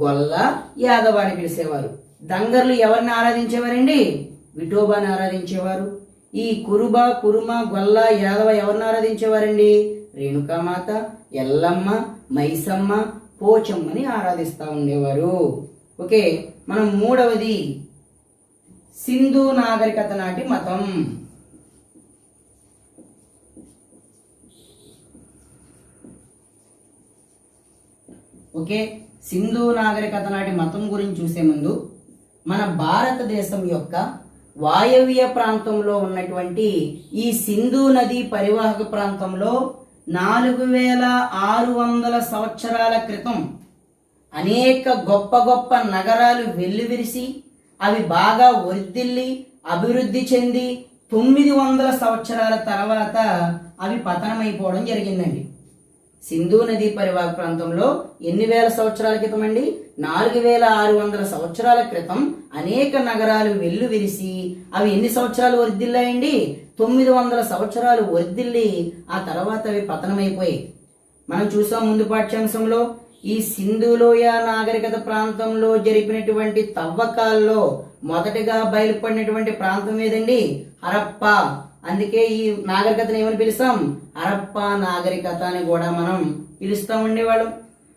గొల్ల, యాదవ అని పిలిచేవారు. దంగర్లు ఎవరిని ఆరాధించేవారండి? విఠోబాని ఆరాధించేవారు. ఈ కురుబ, కురుమ, గొల్ల, యాదవ ఎవరిని ఆరాధించేవారండి? రేణుకామాత, ఎల్లమ్మ, మైసమ్మ, పోచమ్మని ఆరాధిస్తూ ఉండేవారు. ఓకే, మనం మూడవది సింధు నాగరికత నాటి మతం. ఓకే, సింధు నాగరికత నాటి మతం గురించి చూసే ముందు మన భారతదేశం యొక్క వాయవ్య ప్రాంతంలో ఉన్నటువంటి ఈ సింధు నది పరివాహక ప్రాంతంలో 4600 సంవత్సరాల క్రితం అనేక గొప్ప గొప్ప నగరాలు వెల్లివిరిసి అవి బాగా వర్ధిల్లి అభివృద్ధి చెంది 900 సంవత్సరాల తర్వాత అవి పతనమైపోవడం జరిగిందండి. సింధు నది పరివాహక ప్రాంతంలో ఎన్ని వేల సంవత్సరాల క్రితం అండి? 4600 సంవత్సరాల క్రితం అనేక నగరాలు వెల్లువిరిసి అవి ఎన్ని సంవత్సరాలు వర్ధిల్లాయండి? 900 సంవత్సరాలు వర్ధిల్లి ఆ తర్వాత అవి పతనమైపోయాయి. మనం చూసాం ముందు పాఠ్యాంశంలో ఈ సింధులోయ నాగరికత ప్రాంతంలో జరిపినటువంటి తవ్వకాల్లో మొదటగా బయలుపడినటువంటి ప్రాంతం ఏదండి? హరప్ప. అందుకే ఈ నాగరికతను ఏమని పిలుస్తాం? హరప్ప నాగరికత అని కూడా మనం పిలుస్తూ ఉండేవాళ్ళం.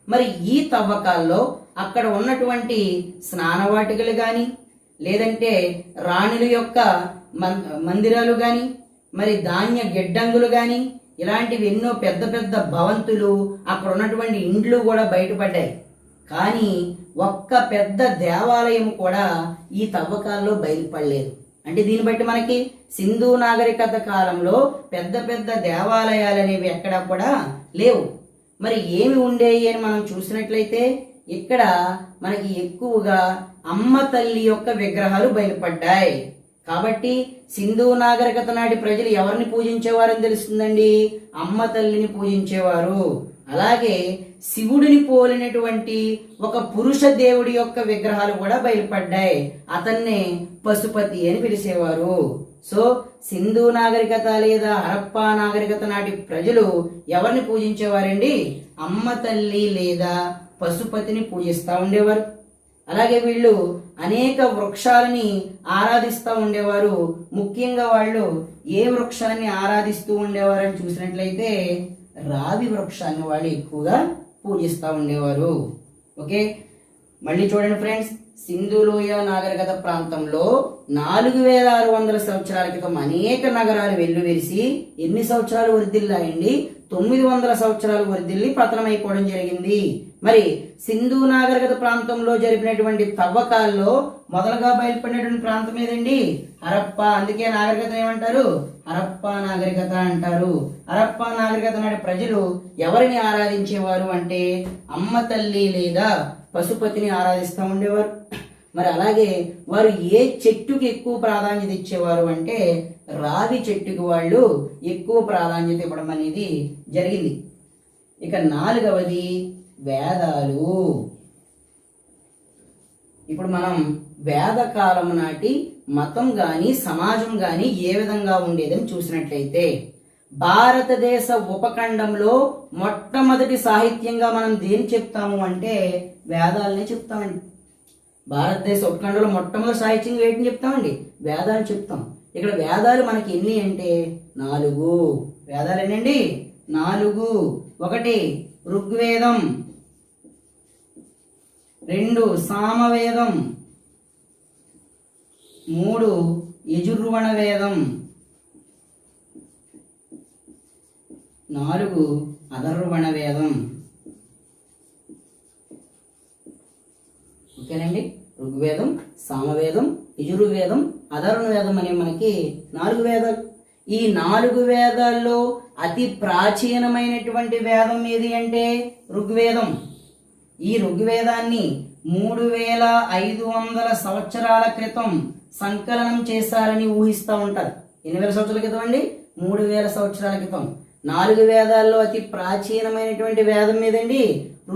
మరి ఈ తవ్వకాల్లో అక్కడ ఉన్నటువంటి స్నానవాటికలు కానీ లేదంటే రాణుల యొక్క మందిరాలు కానీ మరి ధాన్య గిడ్డంగులు కానీ ఇలాంటివి ఎన్నో పెద్ద పెద్ద భవంతులు అక్కడ ఉన్నటువంటి ఇండ్లు కూడా బయటపడ్డాయి. కానీ ఒక్క పెద్ద దేవాలయం కూడా ఈ తవ్వకాల్లో బయలుపడలేదు. అంటే దీన్ని బట్టి మనకి సింధు నాగరికత కాలంలో పెద్ద పెద్ద దేవాలయాలు అనేవి ఎక్కడా కూడా లేవు. మరి ఏమి ఉండేవి అని మనం చూసినట్లయితే ఇక్కడ మనకి ఎక్కువగా అమ్మ తల్లి యొక్క విగ్రహాలు బయలుపడ్డాయి. కాబట్టి సింధు నాగరికత నాటి ప్రజలు ఎవరిని పూజించేవారని తెలుస్తుందండి? అమ్మ తల్లిని పూజించేవారు. అలాగే శివుడిని పోలినటువంటి ఒక పురుష దేవుడి యొక్క విగ్రహాలు కూడా బయలుపడ్డాయి. అతన్నే పశుపతి అని పిలిచేవారు. సో సింధు నాగరికత లేదా హరప్ప నాగరికత నాటి ప్రజలు ఎవరిని పూజించేవారండి? అమ్మ తల్లి లేదా పశుపతిని పూజిస్తూ ఉండేవారు. అలాగే వీళ్ళు అనేక వృక్షాలని ఆరాధిస్తూ ఉండేవారు. ముఖ్యంగా వాళ్ళు ఏ వృక్షాన్ని ఆరాధిస్తూ ఉండేవారని చూసినట్లయితే రావి వృక్షాన్ని వాళ్ళు ఎక్కువగా పూజిస్తూ ఉండేవారు. ఓకే, మళ్ళీ చూడండి ఫ్రెండ్స్, సింధులోయ నాగరికత ప్రాంతంలో 4600 సంవత్సరాల క్రితం అనేక నగరాలు వెల్లువిరిసి ఎన్ని సంవత్సరాలు వర్ధిల్లాయండి? 900 సంవత్సరాలు వర్ధిల్లి పతనమైపోవడం జరిగింది. మరి సింధు నాగరికత ప్రాంతంలో జరిపినటువంటి తవ్వకాల్లో మొదలుగా బయలుపడినటువంటి ప్రాంతం ఏదండి? హరప్ప. అందుకే నాగరికత ఏమంటారు? హరప్ప నాగరికత అంటారు. హరప్ప నాగరికత నాటి ప్రజలు ఎవరిని ఆరాధించేవారు అంటే అమ్మ తల్లి లేదా పశుపతిని ఆరాధిస్తూ ఉండేవారు. మరి అలాగే వారు ఏ చెట్టుకి ఎక్కువ ప్రాధాన్యత ఇచ్చేవారు అంటే రావి చెట్టుకి వాళ్ళు ఎక్కువ ప్రాధాన్యత ఇవ్వడం అనేది జరిగింది. ఇక 4వది వేదాలు. ఇప్పుడు మనం వేదకాలం నాటి మతం గాని సమాజం గాని ఏ విధంగా ఉండేదని చూసినట్లయితే భారతదేశ ఉపఖండంలో మొట్టమొదటి సాహిత్యంగా మనం దేని చెప్తాము అంటే వేదాలనే చెప్తామండి. భారతదేశ ఉపఖండంలో మొట్టమొదటి సాహిత్యం ఏంటని చెప్తామండి? వేదాలు చెప్తాం. ఇక్కడ వేదాలు మనకి ఎన్ని అంటే 4 వేదాలు. ఏంటండి? 4. 1 ఋగ్వేదం, 2 సామవేదం, 3 యజుర్వణ వేదం, 4 అధర్వణ వేదం. ఓకేనండి, ఋగ్వేదం, సామవేదం, యజుర్వేదం, అధర్వణ వేదం అనే మనకి 4 వేదాలు. ఈ 4 వేదాల్లో అతి ప్రాచీనమైనటువంటి వేదం ఏది అంటే ఋగ్వేదం. ఈ ఋగ్వేదాన్ని 3500 సంవత్సరాల క్రితం సంకలనం చేశారని ఊహిస్తూ ఉంటారు. ఎన్ని వేల సంవత్సరాల క్రితం అండి? 3000 సంవత్సరాల క్రితం. 4 వేదాల్లో అతి ప్రాచీనమైనటువంటి వేదం ఏదండి?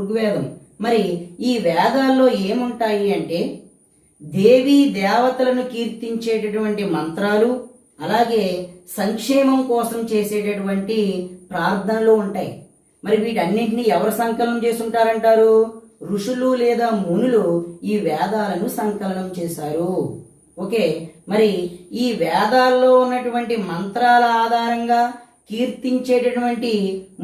ఋగ్వేదం. మరి ఈ వేదాల్లో ఏముంటాయి అంటే దేవీ దేవతలను కీర్తించేటటువంటి మంత్రాలు, అలాగే సంక్షేమం కోసం చేసేటటువంటి ప్రార్థనలు ఉంటాయి. మరి వీటన్నింటినీ ఎవరు సంకలనం చేసి ఉంటారంటారు? ఋషులు లేదా మునులు ఈ వేదాలను సంకలనం చేశారు. ఓకే, మరి ఈ వేదాల్లో ఉన్నటువంటి మంత్రాల ఆధారంగా కీర్తించేటటువంటి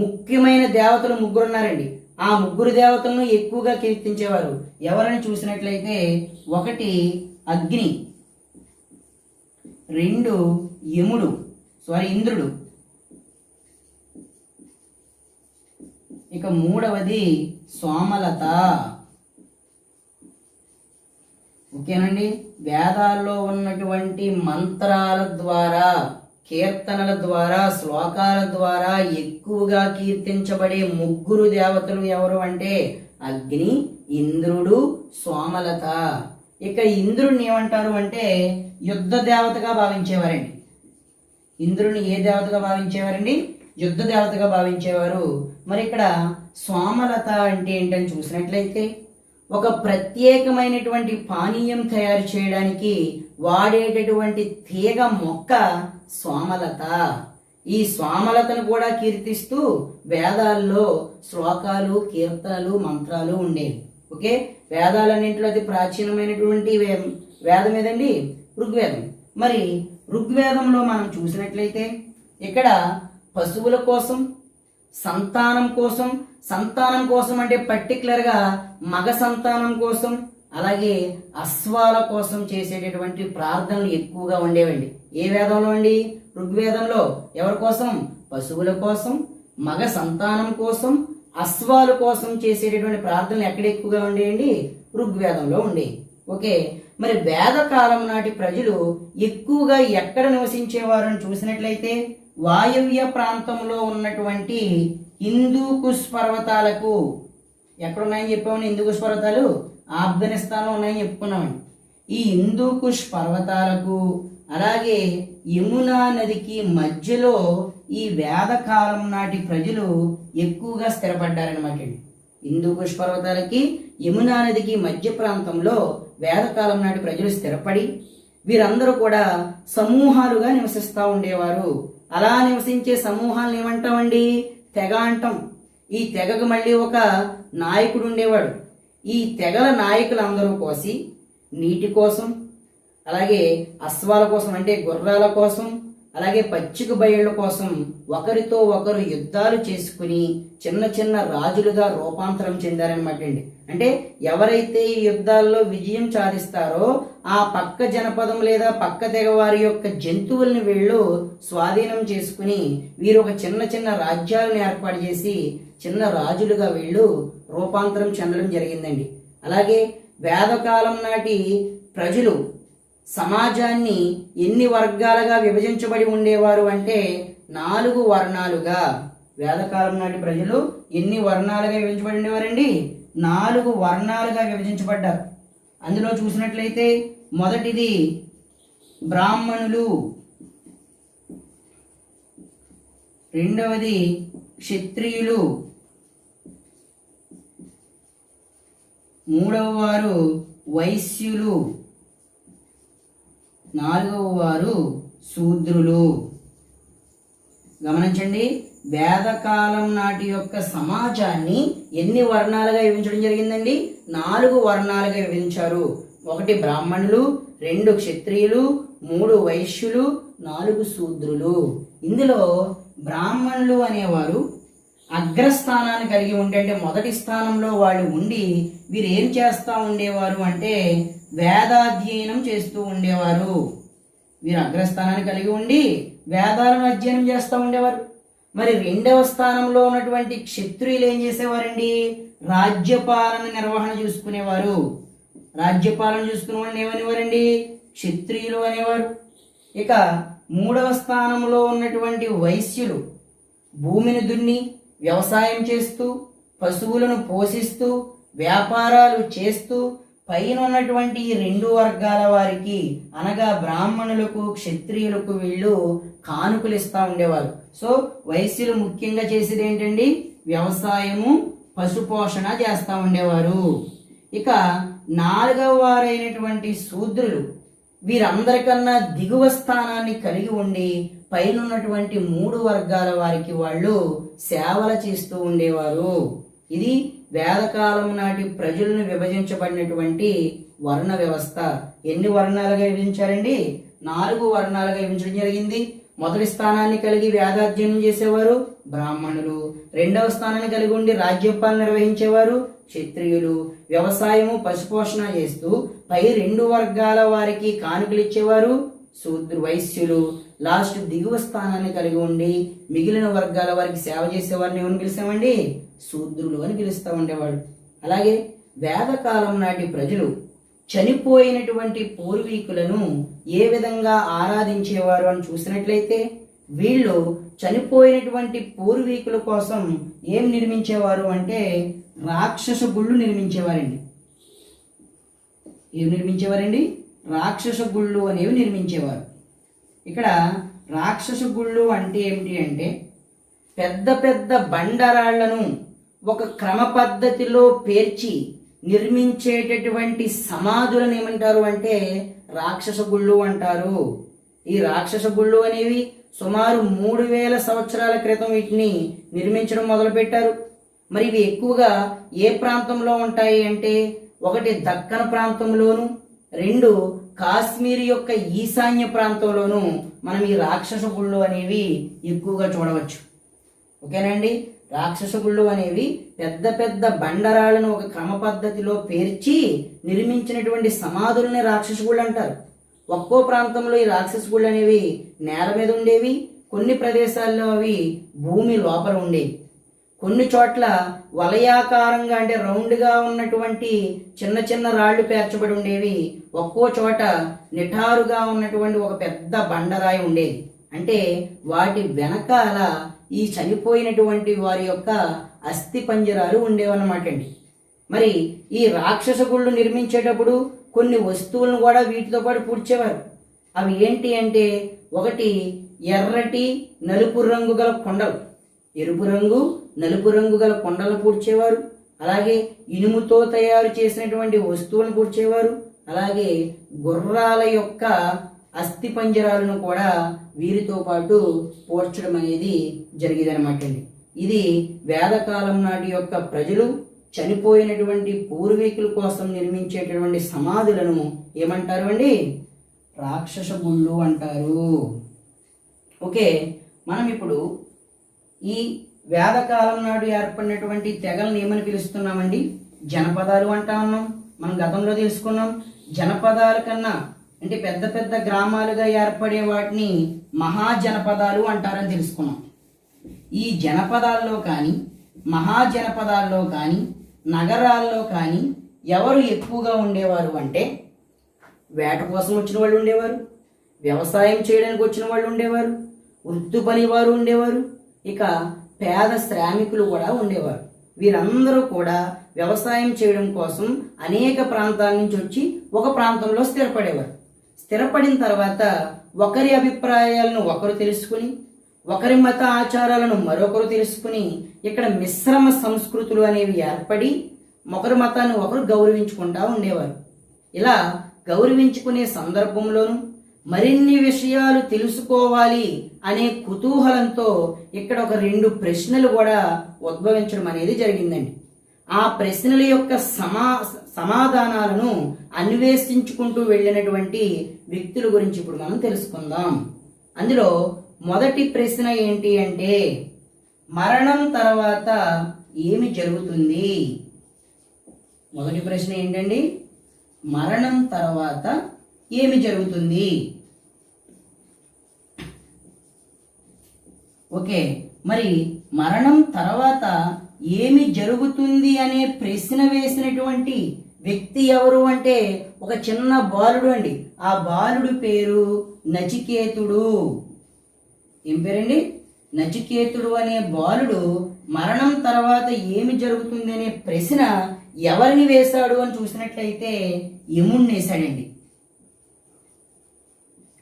ముఖ్యమైన దేవతలు ముగ్గురు ఉన్నారండి. ఆ ముగ్గురు దేవతలను ఎక్కువగా కీర్తించేవారు. ఎవరని చూసినట్లయితే ఒకటి అగ్ని, రెండు ఇంద్రుడు, ఇక మూడవది సోమలత. ఓకేనండి. వేదాల్లో ఉన్నటువంటి మంత్రాల ద్వారా, కీర్తనల ద్వారా, శ్లోకాల ద్వారా ఎక్కువగా కీర్తించబడే ముగ్గురు దేవతలు ఎవరు అంటే అగ్ని, ఇంద్రుడు, సోమలత. ఇక ఇంద్రుడిని ఏమంటారు అంటే యుద్ధ దేవతగా భావించేవారండి. ఇంద్రుడిని ఏ దేవతగా భావించేవారండి? యుద్ధ దేవతగా భావించేవారు. మరి ఇక్కడ సోమలత అంటే ఏంటని చూసినట్లయితే ఒక ప్రత్యేకమైనటువంటి పానీయం తయారు చేయడానికి వాడేటటువంటి తీగ మొక్క సోమలత. ఈ సోమలతను కూడా కీర్తిస్తూ వేదాల్లో శ్లోకాలు, కీర్తనలు, మంత్రాలు ఉండేవి. ఓకే, వేదాలన్నింటిలో అతి ప్రాచీనమైనటువంటి వేదం ఏదండి? ఋగ్వేదం. మరి ఋగ్వేదంలో మనం చూసినట్లయితే ఇక్కడ పశువుల కోసం, సంతానం కోసం అంటే పర్టికులర్గా మగ సంతానం కోసం, అలాగే అశ్వాల కోసం చేసేటటువంటి ప్రార్థనలు ఎక్కువగా ఉండేవండి. ఏ వేదంలో అండి? ఋగ్వేదంలో. ఎవరి కోసం? పశువుల కోసం, మగ సంతానం కోసం, అశ్వాల కోసం చేసేటటువంటి ప్రార్థనలు ఎక్కడ ఎక్కువగా ఉండేయండి? ఋగ్వేదంలో ఉండేవి. ఓకే, మరి వేద కాలం నాటి ప్రజలు ఎక్కువగా ఎక్కడ నివసించేవారు అని చూసినట్లయితే వాయవ్య ప్రాంతంలో ఉన్నటువంటి హిందూకుష్ పర్వతాలకు, ఎక్కడున్నాయని చెప్పామని హిందూకుష్ పర్వతాలు ఆఫ్ఘనిస్తాన్లో ఉన్నాయని చెప్పుకున్నామండి. ఈ హిందూకుష్ పర్వతాలకు అలాగే యమునా నదికి మధ్యలో ఈ వేదకాలం నాటి ప్రజలు ఎక్కువగా స్థిరపడ్డారనమాట. హిందూకుష్ పర్వతాలకి యమునా నదికి మధ్య ప్రాంతంలో వేదకాలం నాటి ప్రజలు స్థిరపడి వీరందరూ కూడా సమూహాలుగా నివసిస్తూ ఉండేవారు. అలా నివసించే సమూహాలను ఏమంటామండి? తెగ అంటాం. ఈ తెగకు మళ్ళీ ఒక నాయకుడు ఉండేవాడు. ఈ తెగల నాయకులందరూ కోసి నీటి కోసం, అలాగే అశ్వాల కోసం అంటే గుర్రాల కోసం, అలాగే పచ్చిక బయళ్ళ కోసం ఒకరితో ఒకరు యుద్ధాలు చేసుకుని చిన్న చిన్న రాజులుగా రూపాంతరం చెందారనమాట అండి. అంటే ఎవరైతే ఈ యుద్ధాల్లో విజయం సాధిస్తారో ఆ పక్క జనపదం లేదా పక్క తెగ వారి యొక్క జంతువుల్ని వీళ్ళు స్వాధీనం చేసుకుని వీరు ఒక చిన్న చిన్న రాజ్యాలను ఏర్పాటు చేసి చిన్న రాజులుగా వీళ్ళు రూపాంతరం చెందడం జరిగిందండి. అలాగే వేదకాలం నాటి ప్రజలు సమాజాన్ని ఎన్ని వర్గాలుగా విభజించబడి ఉండేవారు అంటే 4 వర్ణాలుగా. వేదకాలం నాటి ప్రజలు ఎన్ని వర్ణాలుగా విభజించబడి ఉండేవారండి? 4 వర్ణాలుగా విభజించబడ్డారు. అందులో చూసినట్లయితే మొదటిది బ్రాహ్మణులు, రెండవది క్షత్రియులు, మూడవ వారు వైశ్యులు, నాలుగవ వారు శూద్రులు. గమనించండి, వేదకాలం నాటి యొక్క సమాజాన్ని ఎన్ని వర్ణాలుగా విభజించడం జరిగిందండి? 4 వర్ణాలుగా విభజించారు. 1 బ్రాహ్మణులు, 2 క్షత్రియులు, 3 వైశ్యులు, 4 శూద్రులు. ఇందులో బ్రాహ్మణులు అనేవారు అగ్రస్థానాన్ని కలిగి ఉంటే, అంటే మొదటి స్థానంలో వాళ్ళు ఉండి వీరు ఏం చేస్తూ ఉండేవారు అంటే వేదాధ్యయనం చేస్తూ ఉండేవారు. వీరు అగ్రస్థానాన్ని కలిగి ఉండి వేదాలను అధ్యయనం చేస్తూ ఉండేవారు. మరి రెండవ స్థానంలో ఉన్నటువంటి క్షత్రియులు ఏం చేసేవారండి? రాజ్యపాలన నిర్వహణ చూసుకునేవారు. రాజ్యపాలన చూసుకునే వాళ్ళని ఏమనేవారండి? క్షత్రియులు అనేవారు. ఇక మూడవ స్థానంలో ఉన్నటువంటి వైశ్యులు భూమిని దున్ని వ్యవసాయం చేస్తూ పశువులను పోషిస్తూ వ్యాపారాలు చేస్తూ పైన ఉన్నటువంటి 2 వర్గాల వారికి అనగా బ్రాహ్మణులకు, క్షత్రియులకు వీళ్ళు కానుకలు ఇస్తూ ఉండేవారు. సో వైశ్యులు ముఖ్యంగా చేసేది ఏంటండి? వ్యవసాయము, పశుపోషణ చేస్తూ ఉండేవారు. ఇక 4వ వారైనటువంటి శూద్రులు వీరందరికన్నా దిగువ స్థానాన్ని కలిగి ఉండి పైన ఉన్నటువంటి 3 వర్గాల వారికి వాళ్ళు సేవలు చేస్తూ ఉండేవారు. ఇది వేదకాలం నాటి ప్రజలను విభజించబడినటువంటి వర్ణ వ్యవస్థ. ఎన్ని వర్ణాలుగా విభజించారండి? 4 వర్ణాలుగా విభజించడం జరిగింది. మొదటి స్థానాన్ని కలిగి వేదాధ్యయనం చేసేవారు బ్రాహ్మణులు, రెండవ స్థానాన్ని కలిగి ఉండి రాజ్యపాలన నిర్వహించేవారు క్షత్రియులు, వ్యవసాయము పశుపోషణ చేస్తూ పై రెండు వర్గాల వారికి కానుకలు ఇచ్చేవారు వైశ్యులు, లాస్ట్ దిగువ స్థానాన్ని కలిగి ఉండి మిగిలిన వర్గాల వారికి సేవ చేసేవారిని ఏమని పిలిచామండి? శూద్రులు అని పిలుస్తూ ఉండేవాడు. అలాగే వేదకాలం నాటి ప్రజలు చనిపోయినటువంటి పూర్వీకులను ఏ విధంగా ఆరాధించేవారు అని చూసినట్లయితే వీళ్ళు చనిపోయినటువంటి పూర్వీకుల కోసం ఏం నిర్మించేవారు అంటే రాక్షస గుళ్ళు నిర్మించేవారండి. ఏం నిర్మించేవారండి? రాక్షస గుళ్ళు అనేవి నిర్మించేవారు. ఇక్కడ రాక్షస గుళ్ళు అంటే ఏమిటి అంటే పెద్ద పెద్ద బండరాళ్లను ఒక క్రమ పద్ధతిలో పేర్చి నిర్మించేటటువంటి సమాధులను ఏమంటారు అంటే రాక్షస గుళ్ళు అంటారు. ఈ రాక్షస గుళ్ళు అనేవి సుమారు 3000 సంవత్సరాల క్రితం వీటిని నిర్మించడం మొదలుపెట్టారు. మరి ఇవి ఎక్కువగా ఏ ప్రాంతంలో ఉంటాయి అంటే ఒకటి దక్కన్ ప్రాంతంలోను, రెండు కాశ్మీర్ యొక్క ఈశాన్య ప్రాంతంలోను మనం ఈ రాక్షస గుళ్ళు అనేవి ఎక్కువగా చూడవచ్చు. ఓకేనండి. రాక్షస గుళ్ళు అనేవి పెద్ద పెద్ద బండరాలను ఒక క్రమ పద్ధతిలో పేర్చి నిర్మించినటువంటి సమాధులని రాక్షస గుళ్ళు అంటారు. ఒక్కో ప్రాంతంలో ఈ రాక్షస గుళ్ళు అనేవి నేల మీద ఉండేవి, కొన్ని ప్రదేశాల్లో అవి భూమి లోపల ఉండేవి, కొన్ని చోట్ల వలయాకారంగా అంటే రౌండ్గా ఉన్నటువంటి చిన్న చిన్న రాళ్లు పేర్చబడి ఉండేవి, ఒక్కో చోట నిఠారుగా ఉన్నటువంటి ఒక పెద్ద బండరాయి ఉండేది. అంటే వాటి వెనకాల ఈ చనిపోయినటువంటి వారి యొక్క అస్థి పంజరాలు ఉండేవన్నమాట అండి. మరి ఈ రాక్షస గుళ్ళు నిర్మించేటప్పుడు కొన్ని వస్తువులను కూడా వీటితో పాటు పూడ్చేవారు. అవి ఏంటి అంటే ఒకటి ఎర్రటి నలుపు రంగు గల కొండలు, ఎరుపు రంగు నలుపు రంగు గల కొండలు పూడ్చేవారు. అలాగే ఇనుముతో తయారు చేసినటువంటి వస్తువులను పూడ్చేవారు. అలాగే గుర్రాల యొక్క అస్థి పంజరాలను కూడా వీరితో పాటు పోర్చడం అనేది జరిగేదన్నమాట అండి. ఇది వేదకాలం నాటి యొక్క ప్రజలు చనిపోయినటువంటి పూర్వీకుల కోసం నిర్మించేటటువంటి సమాధులను ఏమంటారు అండి? రాక్షస గుళ్ళు అంటారు. ఓకే, మనం ఇప్పుడు ఈ వేదకాలం నాడు ఏర్పడినటువంటి తెగలను ఏమని పిలుస్తున్నామండి? జనపదాలు అంటా ఉన్నాం. మనం గతంలో తెలుసుకున్నాం. జనపదాల కన్నా అంటే పెద్ద పెద్ద గ్రామాలుగా ఏర్పడే వాటిని మహాజనపదాలు అంటారని తెలుసుకున్నాం. ఈ జనపదాల్లో కానీ మహాజనపదాల్లో కానీ నగరాల్లో కానీ ఎవరు ఎక్కువగా ఉండేవారు అంటే వేట కోసం వచ్చిన వాళ్ళు ఉండేవారు, వ్యవసాయం చేయడానికి వచ్చిన వాళ్ళు ఉండేవారు, వృత్తి పని వారు ఉండేవారు, ఇక పేద శ్రామికులు కూడా ఉండేవారు. వీరందరూ కూడా వ్యవసాయం చేయడం కోసం అనేక ప్రాంతాల నుంచి వచ్చి ఒక ప్రాంతంలో స్థిరపడేవారు. స్థిరపడిన తర్వాత ఒకరి అభిప్రాయాలను ఒకరు తెలుసుకుని, ఒకరి మత ఆచారాలను మరొకరు తెలుసుకుని ఇక్కడ మిశ్రమ సంస్కృతులు అనేవి ఏర్పడి ఒకరి మతాన్ని ఒకరు గౌరవించుకుంటూ ఉండేవారు. ఇలా గౌరవించుకునే సందర్భంలోనూ మరిన్ని విషయాలు తెలుసుకోవాలి అనే కుతూహలంతో ఇక్కడ ఒక 2 ప్రశ్నలు కూడా ఉద్భవించడం అనేది జరిగిందండి. ఆ ప్రశ్నల యొక్క సమాధానాలను అన్వేషించుకుంటూ వెళ్ళినటువంటి వ్యక్తుల గురించి ఇప్పుడు మనం తెలుసుకుందాం. అందులో మొదటి ప్రశ్న ఏంటి అంటే మరణం తర్వాత ఏమి జరుగుతుంది? మొదటి ప్రశ్న ఏంటండి? మరణం తర్వాత ఏమి జరుగుతుంది? ఓకే, మరి మరణం తర్వాత ఏమి జరుగుతుంది అనే ప్రశ్న వేసినటువంటి వ్యక్తి ఎవరు అంటే ఒక చిన్న బాలుడు అండి. ఆ బాలుడు పేరు నచికేతుడు. ఏం పేరండి? నచికేతుడు అనే బాలుడు మరణం తర్వాత ఏమి జరుగుతుంది అనే ప్రశ్న ఎవరిని వేశాడు అని చూసినట్లయితే యముణ్ణి వేశాడండి.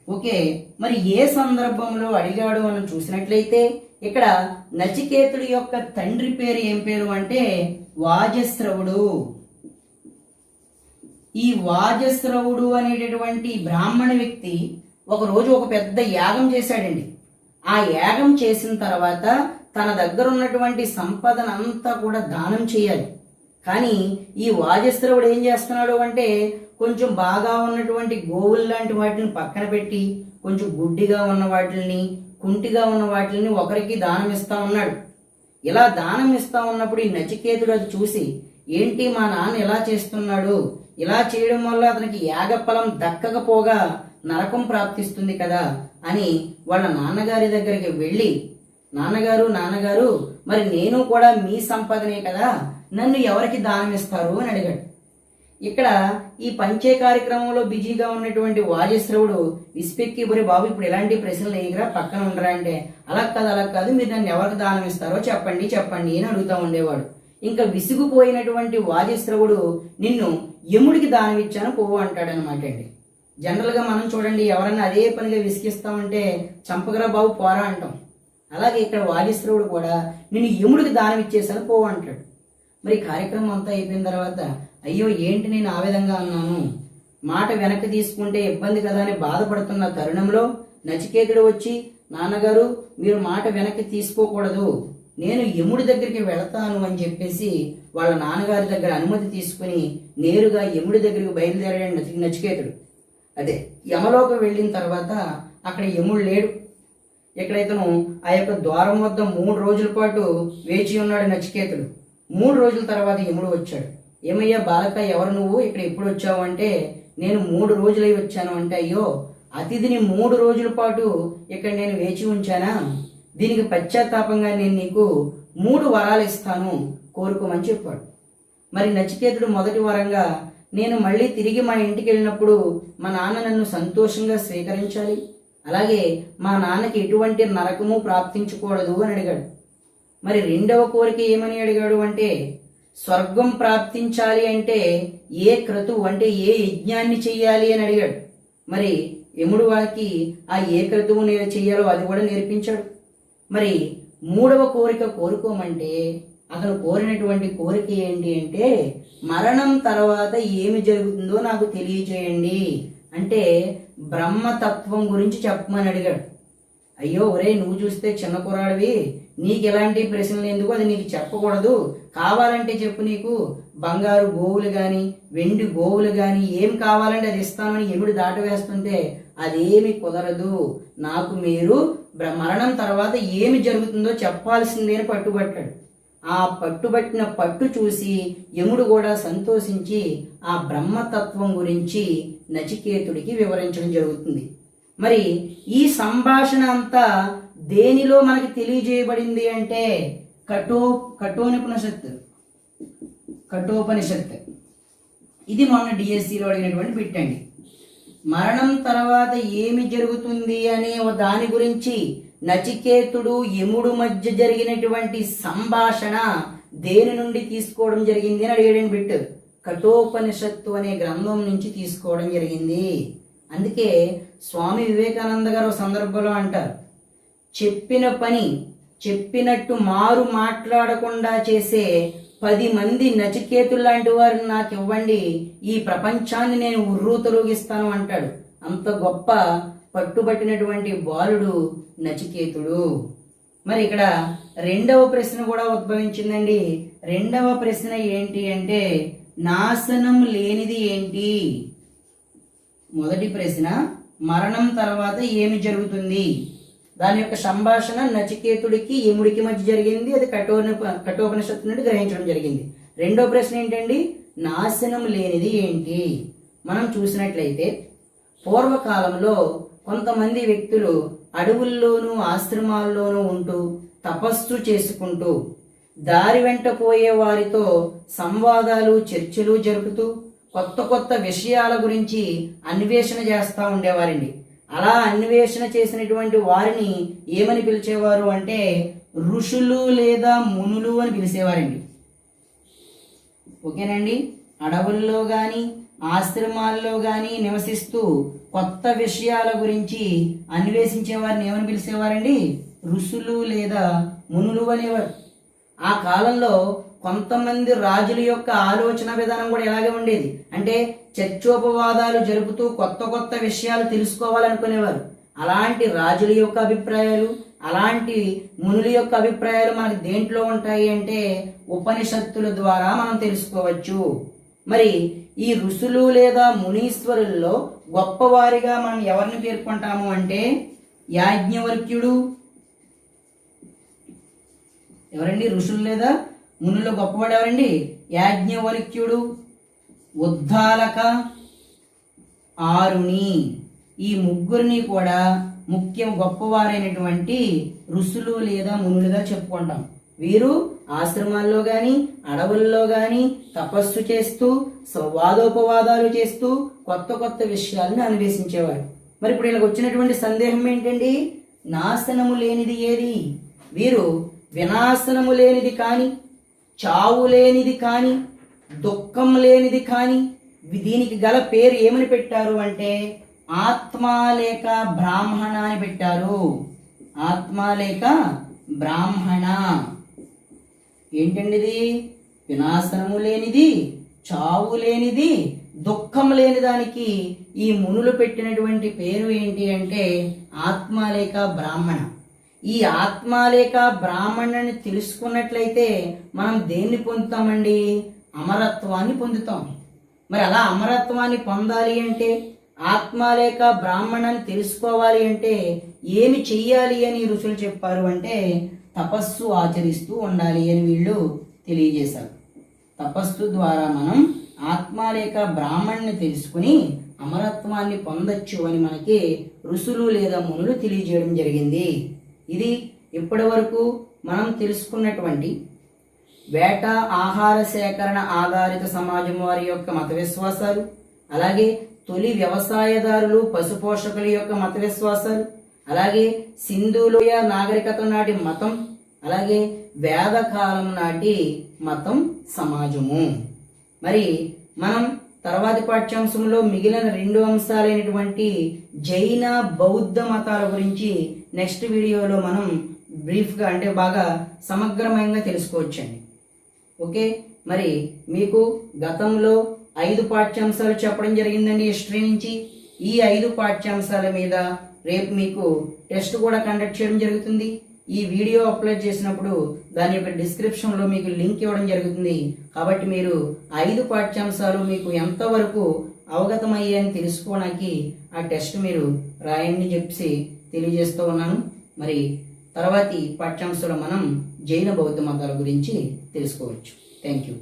ఓకే, మరి ఏ సందర్భంలో అడిగాడు అని చూసినట్లయితే ఇక్కడ నచికేతుడి యొక్క తండ్రి పేరు ఏం పేరు అంటే వాజస్రవుడు. ఈ వాజస్రవుడు అనేటటువంటి బ్రాహ్మణ వ్యక్తి ఒకరోజు ఒక పెద్ద యాగం చేశాడండి. ఆ యాగం చేసిన తర్వాత తన దగ్గర ఉన్నటువంటి సంపదనంతా కూడా దానం చేయాలి. కానీ ఈ వాజస్రవుడు ఏం చేస్తున్నాడు అంటే కొంచెం బాగా ఉన్నటువంటి గోవులు లాంటి వాటిని పక్కన పెట్టి కొంచెం గుడ్డిగా ఉన్న వాటిని కుంటిగా ఉన్న వాటిని ఒకరికి దానం ఇస్తా ఉన్నాడు. ఇలా దానం ఇస్తా ఉన్నప్పుడు ఈ నచికేతుడు అది చూసి, ఏంటి మా నాన్న ఇలా చేస్తున్నాడు, ఇలా చేయడం వల్ల అతనికి యాగఫలం దక్కకపోగా నరకం ప్రాప్తిస్తుంది కదా అని వాళ్ళ నాన్నగారి దగ్గరికి వెళ్ళి, నాన్నగారు మరి నేను కూడా మీ సంపదనే కదా, నన్ను ఎవరికి దానం ఇస్తారు అని అడిగాడు. ఇక్కడ ఈ పంచే కార్యక్రమంలో బిజీగా ఉన్నటువంటి వాజశ్రవుడు విస్పెక్కి, బరి బాబు ఇప్పుడు ఇలాంటి ప్రశ్నలు వేయగరా, పక్కన ఉండరా అంటే, అలా కాదు, మీరు నన్ను ఎవరికి దానం ఇస్తారో చెప్పండి అని అడుగుతా ఉండేవాడు. ఇంకా విసిగిపోయినటువంటి వాజశ్రవుడు, నిన్ను యముడికి దానం ఇచ్చాను పోవు అంటాడనమాట అండి. జనరల్గా మనం చూడండి, ఎవరన్నా అదే పనిగా విసిగిస్తామంటే చంపగరా బాబు పోరా అంటాం. అలాగే ఇక్కడ వాజశ్రవుడు కూడా నేను యముడికి దానం ఇచ్చేసాను పోవు అంటాడు. మరి కార్యక్రమం అంతా అయిపోయిన తర్వాత, అయ్యో ఏంటి నేను ఆ విధంగా అన్నాను, మాట వెనక్కి తీసుకుంటే ఇబ్బంది కదా అని బాధపడుతున్న తరుణంలో నచికేతుడు వచ్చి, నాన్నగారు మీరు మాట వెనక్కి తీసుకోకూడదు, నేను యముడి దగ్గరికి వెళతాను అని చెప్పేసి వాళ్ళ నాన్నగారి దగ్గర అనుమతి తీసుకుని నేరుగా యముడి దగ్గరికి బయలుదేరాడు నచికేతుడు. అదే యమలోకం వెళ్ళిన తర్వాత అక్కడ యముడు లేడు. ఎక్కడైతేనో ఆ యొక్క ద్వారం వద్ద 3 రోజుల పాటు వేచి ఉన్నాడు నచికేతుడు. 3 రోజుల తర్వాత యముడు వచ్చాడు. ఏమయ్యా బాలక, ఎవరు నువ్వు, ఇక్కడ ఎప్పుడు వచ్చావు అంటే, నేను 3 రోజులై వచ్చాను అంటే, అయ్యో అతిథిని 3 రోజుల పాటు ఇక్కడ నేను వేచి ఉంచానా, దీనికి పశ్చాత్తాపంగా నేను నీకు 3 వరాలు ఇస్తాను, కోరుకోమని చెప్పాడు. మరి నచికేతుడు మొదటి వరంగా, నేను మళ్ళీ తిరిగి మా ఇంటికి వెళ్ళినప్పుడు మా నాన్న నన్ను సంతోషంగా స్వీకరించాలి, అలాగే మా నాన్నకి ఎటువంటి నరకము ప్రాప్తించకూడదు అని అడిగాడు. మరి రెండవ కోరిక ఏమని అడిగాడు అంటే, స్వర్గం ప్రాప్తించాలి అంటే ఏ క్రతువు అంటే ఏ యజ్ఞాన్ని చెయ్యాలి అని అడిగాడు. మరి యముడు వారికి ఆ ఏ క్రతువు చెయ్యాలో అది కూడా నేర్పించాడు. మరి 3వ కోరిక కోరుకోమంటే అతను కోరినటువంటి కోరిక ఏంటి అంటే, మరణం తర్వాత ఏమి జరుగుతుందో నాకు తెలియజేయండి అంటే బ్రహ్మతత్వం గురించి చెప్పమని అడిగాడు. అయ్యో ఒరే, నువ్వు చూస్తే చిన్న కుర్రాడివి, నీకు ఎలాంటి ప్రశ్నలు ఎందుకు, అది నీకు చెప్పకూడదు, కావాలంటే చెప్పు, నీకు బంగారు గోవులు గాని వెండి గోవులు గాని ఏం కావాలంటే అది ఇస్తానని యముడు దాటవేస్తుంటే, అదేమి కుదరదు, నాకు మీరు మరణం తర్వాత ఏమి జరుగుతుందో చెప్పాల్సిందే అని పట్టుబట్టాడు. ఆ పట్టుబట్టిన పట్టు చూసి యముడు కూడా సంతోషించి ఆ బ్రహ్మతత్వం గురించి నచికేతుడికి వివరించడం జరుగుతుంది. మరి ఈ సంభాషణ అంతా దేనిలో మనకి తెలియజేయబడింది అంటే కఠోపనిషత్. ఇది మొన్న డిఎస్సిలో అడిగినటువంటి బిట్టండి. మరణం తర్వాత ఏమి జరుగుతుంది అనే దాని గురించి నచికేతుడు యముడు మధ్య జరిగినటువంటి సంభాషణ దేని నుండి తీసుకోవడం జరిగింది అని అడిగాడు బిట్టు. కఠోపనిషత్తు అనే గ్రంథం నుంచి తీసుకోవడం జరిగింది. అందుకే స్వామి వివేకానంద గారు సందర్భంలో అంటారు, చెప్పిన పని చెప్పినట్టు మారు మాట్లాడకుండా చేసే 10 మంది నచికేతులు లాంటి వారిని నాకు ఇవ్వండి, ఈ ప్రపంచాన్ని నేను ఉర్రూతలూగిస్తాను అంటాడు. అంత గొప్ప పట్టుబట్టినటువంటి బాలుడు నచికేతుడు. మరి ఇక్కడ రెండవ ప్రశ్న కూడా ఉద్భవించిందండి. రెండవ ప్రశ్న ఏంటి అంటే, నాశనం లేనిది ఏంటి? మొదటి ప్రశ్న మరణం తర్వాత ఏమి జరుగుతుంది, దాని యొక్క సంభాషణ నచికేతుడికి యముడికి మధ్య జరిగింది. అది కఠోపనిషత్తు నుండి గ్రహించడం జరిగింది. రెండో ప్రశ్న ఏంటండి, నాశనం లేనిది ఏంటి? మనం చూసినట్లయితే పూర్వకాలంలో కొంతమంది వ్యక్తులు అడవుల్లోనూ ఆశ్రమాల్లోనూ ఉంటూ తపస్సు చేసుకుంటూ దారి వెంట పోయే వారితో సంవాదాలు చర్చలు జరుపుతూ కొత్త కొత్త విషయాల గురించి అన్వేషణ చేస్తూ ఉండేవారండి. అలా అన్వేషణ చేసినటువంటి వారిని ఏమని పిలిచేవారు అంటే ఋషులు లేదా మునులు అని పిలిచేవారండి. ఓకేనండి. అడవుల్లో కానీ ఆశ్రమాల్లో కానీ నివసిస్తూ కొత్త విషయాల గురించి అన్వేషించే వారిని ఏమని పిలిచేవారండి? ఋషులు లేదా మునులు అనేవారు. ఆ కాలంలో కొంతమంది రాజుల యొక్క ఆలోచన విధానం కూడా ఇలాగే ఉండేది. అంటే చర్చోపవాదాలు జరుపుతూ కొత్త కొత్త విషయాలు తెలుసుకోవాలనుకునేవారు. అలాంటి రాజుల యొక్క అభిప్రాయాలు, అలాంటి మునుల యొక్క అభిప్రాయాలు మనకి దేంట్లో ఉంటాయి అంటే ఉపనిషత్తుల ద్వారా మనం తెలుసుకోవచ్చు. మరి ఈ ఋషులు లేదా మునీశ్వరుల్లో గొప్పవారిగా మనం ఎవరిని పేర్కొంటాము అంటే యాజ్ఞవల్క్యుడు. ఎవరండి? ఋషులు లేదా మునుల్లో గొప్పవాడు ఎవరండి? యాజ్ఞవల్క్యుడు. ఉద్దాలక, ఆరుణి. ఈ ముగ్గురిని కూడా ముఖ్యం గొప్పవారైనటువంటి ఋషులు లేదా మునులుగా చెప్పుకుంటాం. వీరు ఆశ్రమాల్లో గాని అడవుల్లో గాని తపస్సు చేస్తూ వాదోపవాదాలు చేస్తూ కొత్త కొత్త విషయాలను అన్వేషించేవారు. మరి ఇప్పుడు వీళ్ళకి వచ్చినటువంటి సందేహం ఏంటండి? నాశనము లేనిది ఏది? వీరు వినాశనము లేనిది కాని, చావు లేనిది కాని, దుఃఖం లేనిది కాని, దీనికి గల పేరు ఏమని పెట్టారు అంటే ఆత్మ లేక బ్రాహ్మణ అని పెట్టారు. ఆత్మ లేక బ్రాహ్మణ. ఏంటండి ఇది? వినాశనము లేనిది, చావు లేనిది, దుఃఖం లేని దానికి ఈ మునులు పెట్టినటువంటి పేరు ఏంటి అంటే ఆత్మ లేక బ్రాహ్మణ. ఈ ఆత్మ లేక బ్రాహ్మణుని తెలుసుకున్నట్లయితే మనం దేన్ని పొందుతామండి? అమరత్వాన్ని పొందుతాం. మరి అలా అమరత్వాన్ని పొందాలి అంటే, ఆత్మ లేక బ్రాహ్మణాన్ని తెలుసుకోవాలి అంటే ఏమి చెయ్యాలి అని ఋషులు చెప్పారు అంటే తపస్సు ఆచరిస్తూ ఉండాలి అని వీళ్ళు తెలియజేశారు. తపస్సు ద్వారా మనం ఆత్మ లేక బ్రాహ్మణ్ణి తెలుసుకుని అమరత్వాన్ని పొందొచ్చు అని మనకి ఋషులు లేదా మునులు తెలియజేయడం జరిగింది. ఇది ఇప్పటి వరకు మనం తెలుసుకున్నటువంటి వేట ఆహార సేకరణ ఆధారిత సమాజం వారి యొక్క మత విశ్వాసాలు, అలాగే తొలి వ్యవసాయదారులు పశుపోషకుల యొక్క మత విశ్వాసాలు, అలాగే సింధులోయ నాగరికత నాటి మతం, అలాగే వేదకాలం నాటి మతం సమాజము. మరి మనం తర్వాతి పాఠ్యాంశంలో మిగిలిన 2 అంశాలైనటువంటి జైన బౌద్ధ మతాల గురించి నెక్స్ట్ వీడియోలో మనం బ్రీఫ్గా అంటే బాగా సమగ్రమంగా తెలుసుకోవచ్చండి. ఓకే, మరి మీకు గతంలో 5 పాఠ్యాంశాలు చెప్పడం జరిగిందండి హిస్టరీ నుంచి. ఈ 5 పాఠ్యాంశాల మీద రేపు మీకు టెస్ట్ కూడా కండక్ట్ చేయడం జరుగుతుంది. ఈ వీడియో అప్లోడ్ చేసినప్పుడు దాని యొక్క డిస్క్రిప్షన్లో మీకు లింక్ ఇవ్వడం జరుగుతుంది. కాబట్టి మీరు 5 పాఠ్యాంశాలు మీకు ఎంతవరకు అవగతమయ్యాయని తెలుసుకోవడానికి ఆ టెస్ట్ మీరు రాయండి చెప్పి తెలియజేస్తూ ఉన్నాను. మరి తర్వాతి పాఠ్యాంశంలో మనం జైన బౌద్ధ మతాల గురించి తెలుసుకోవచ్చు. Thank you.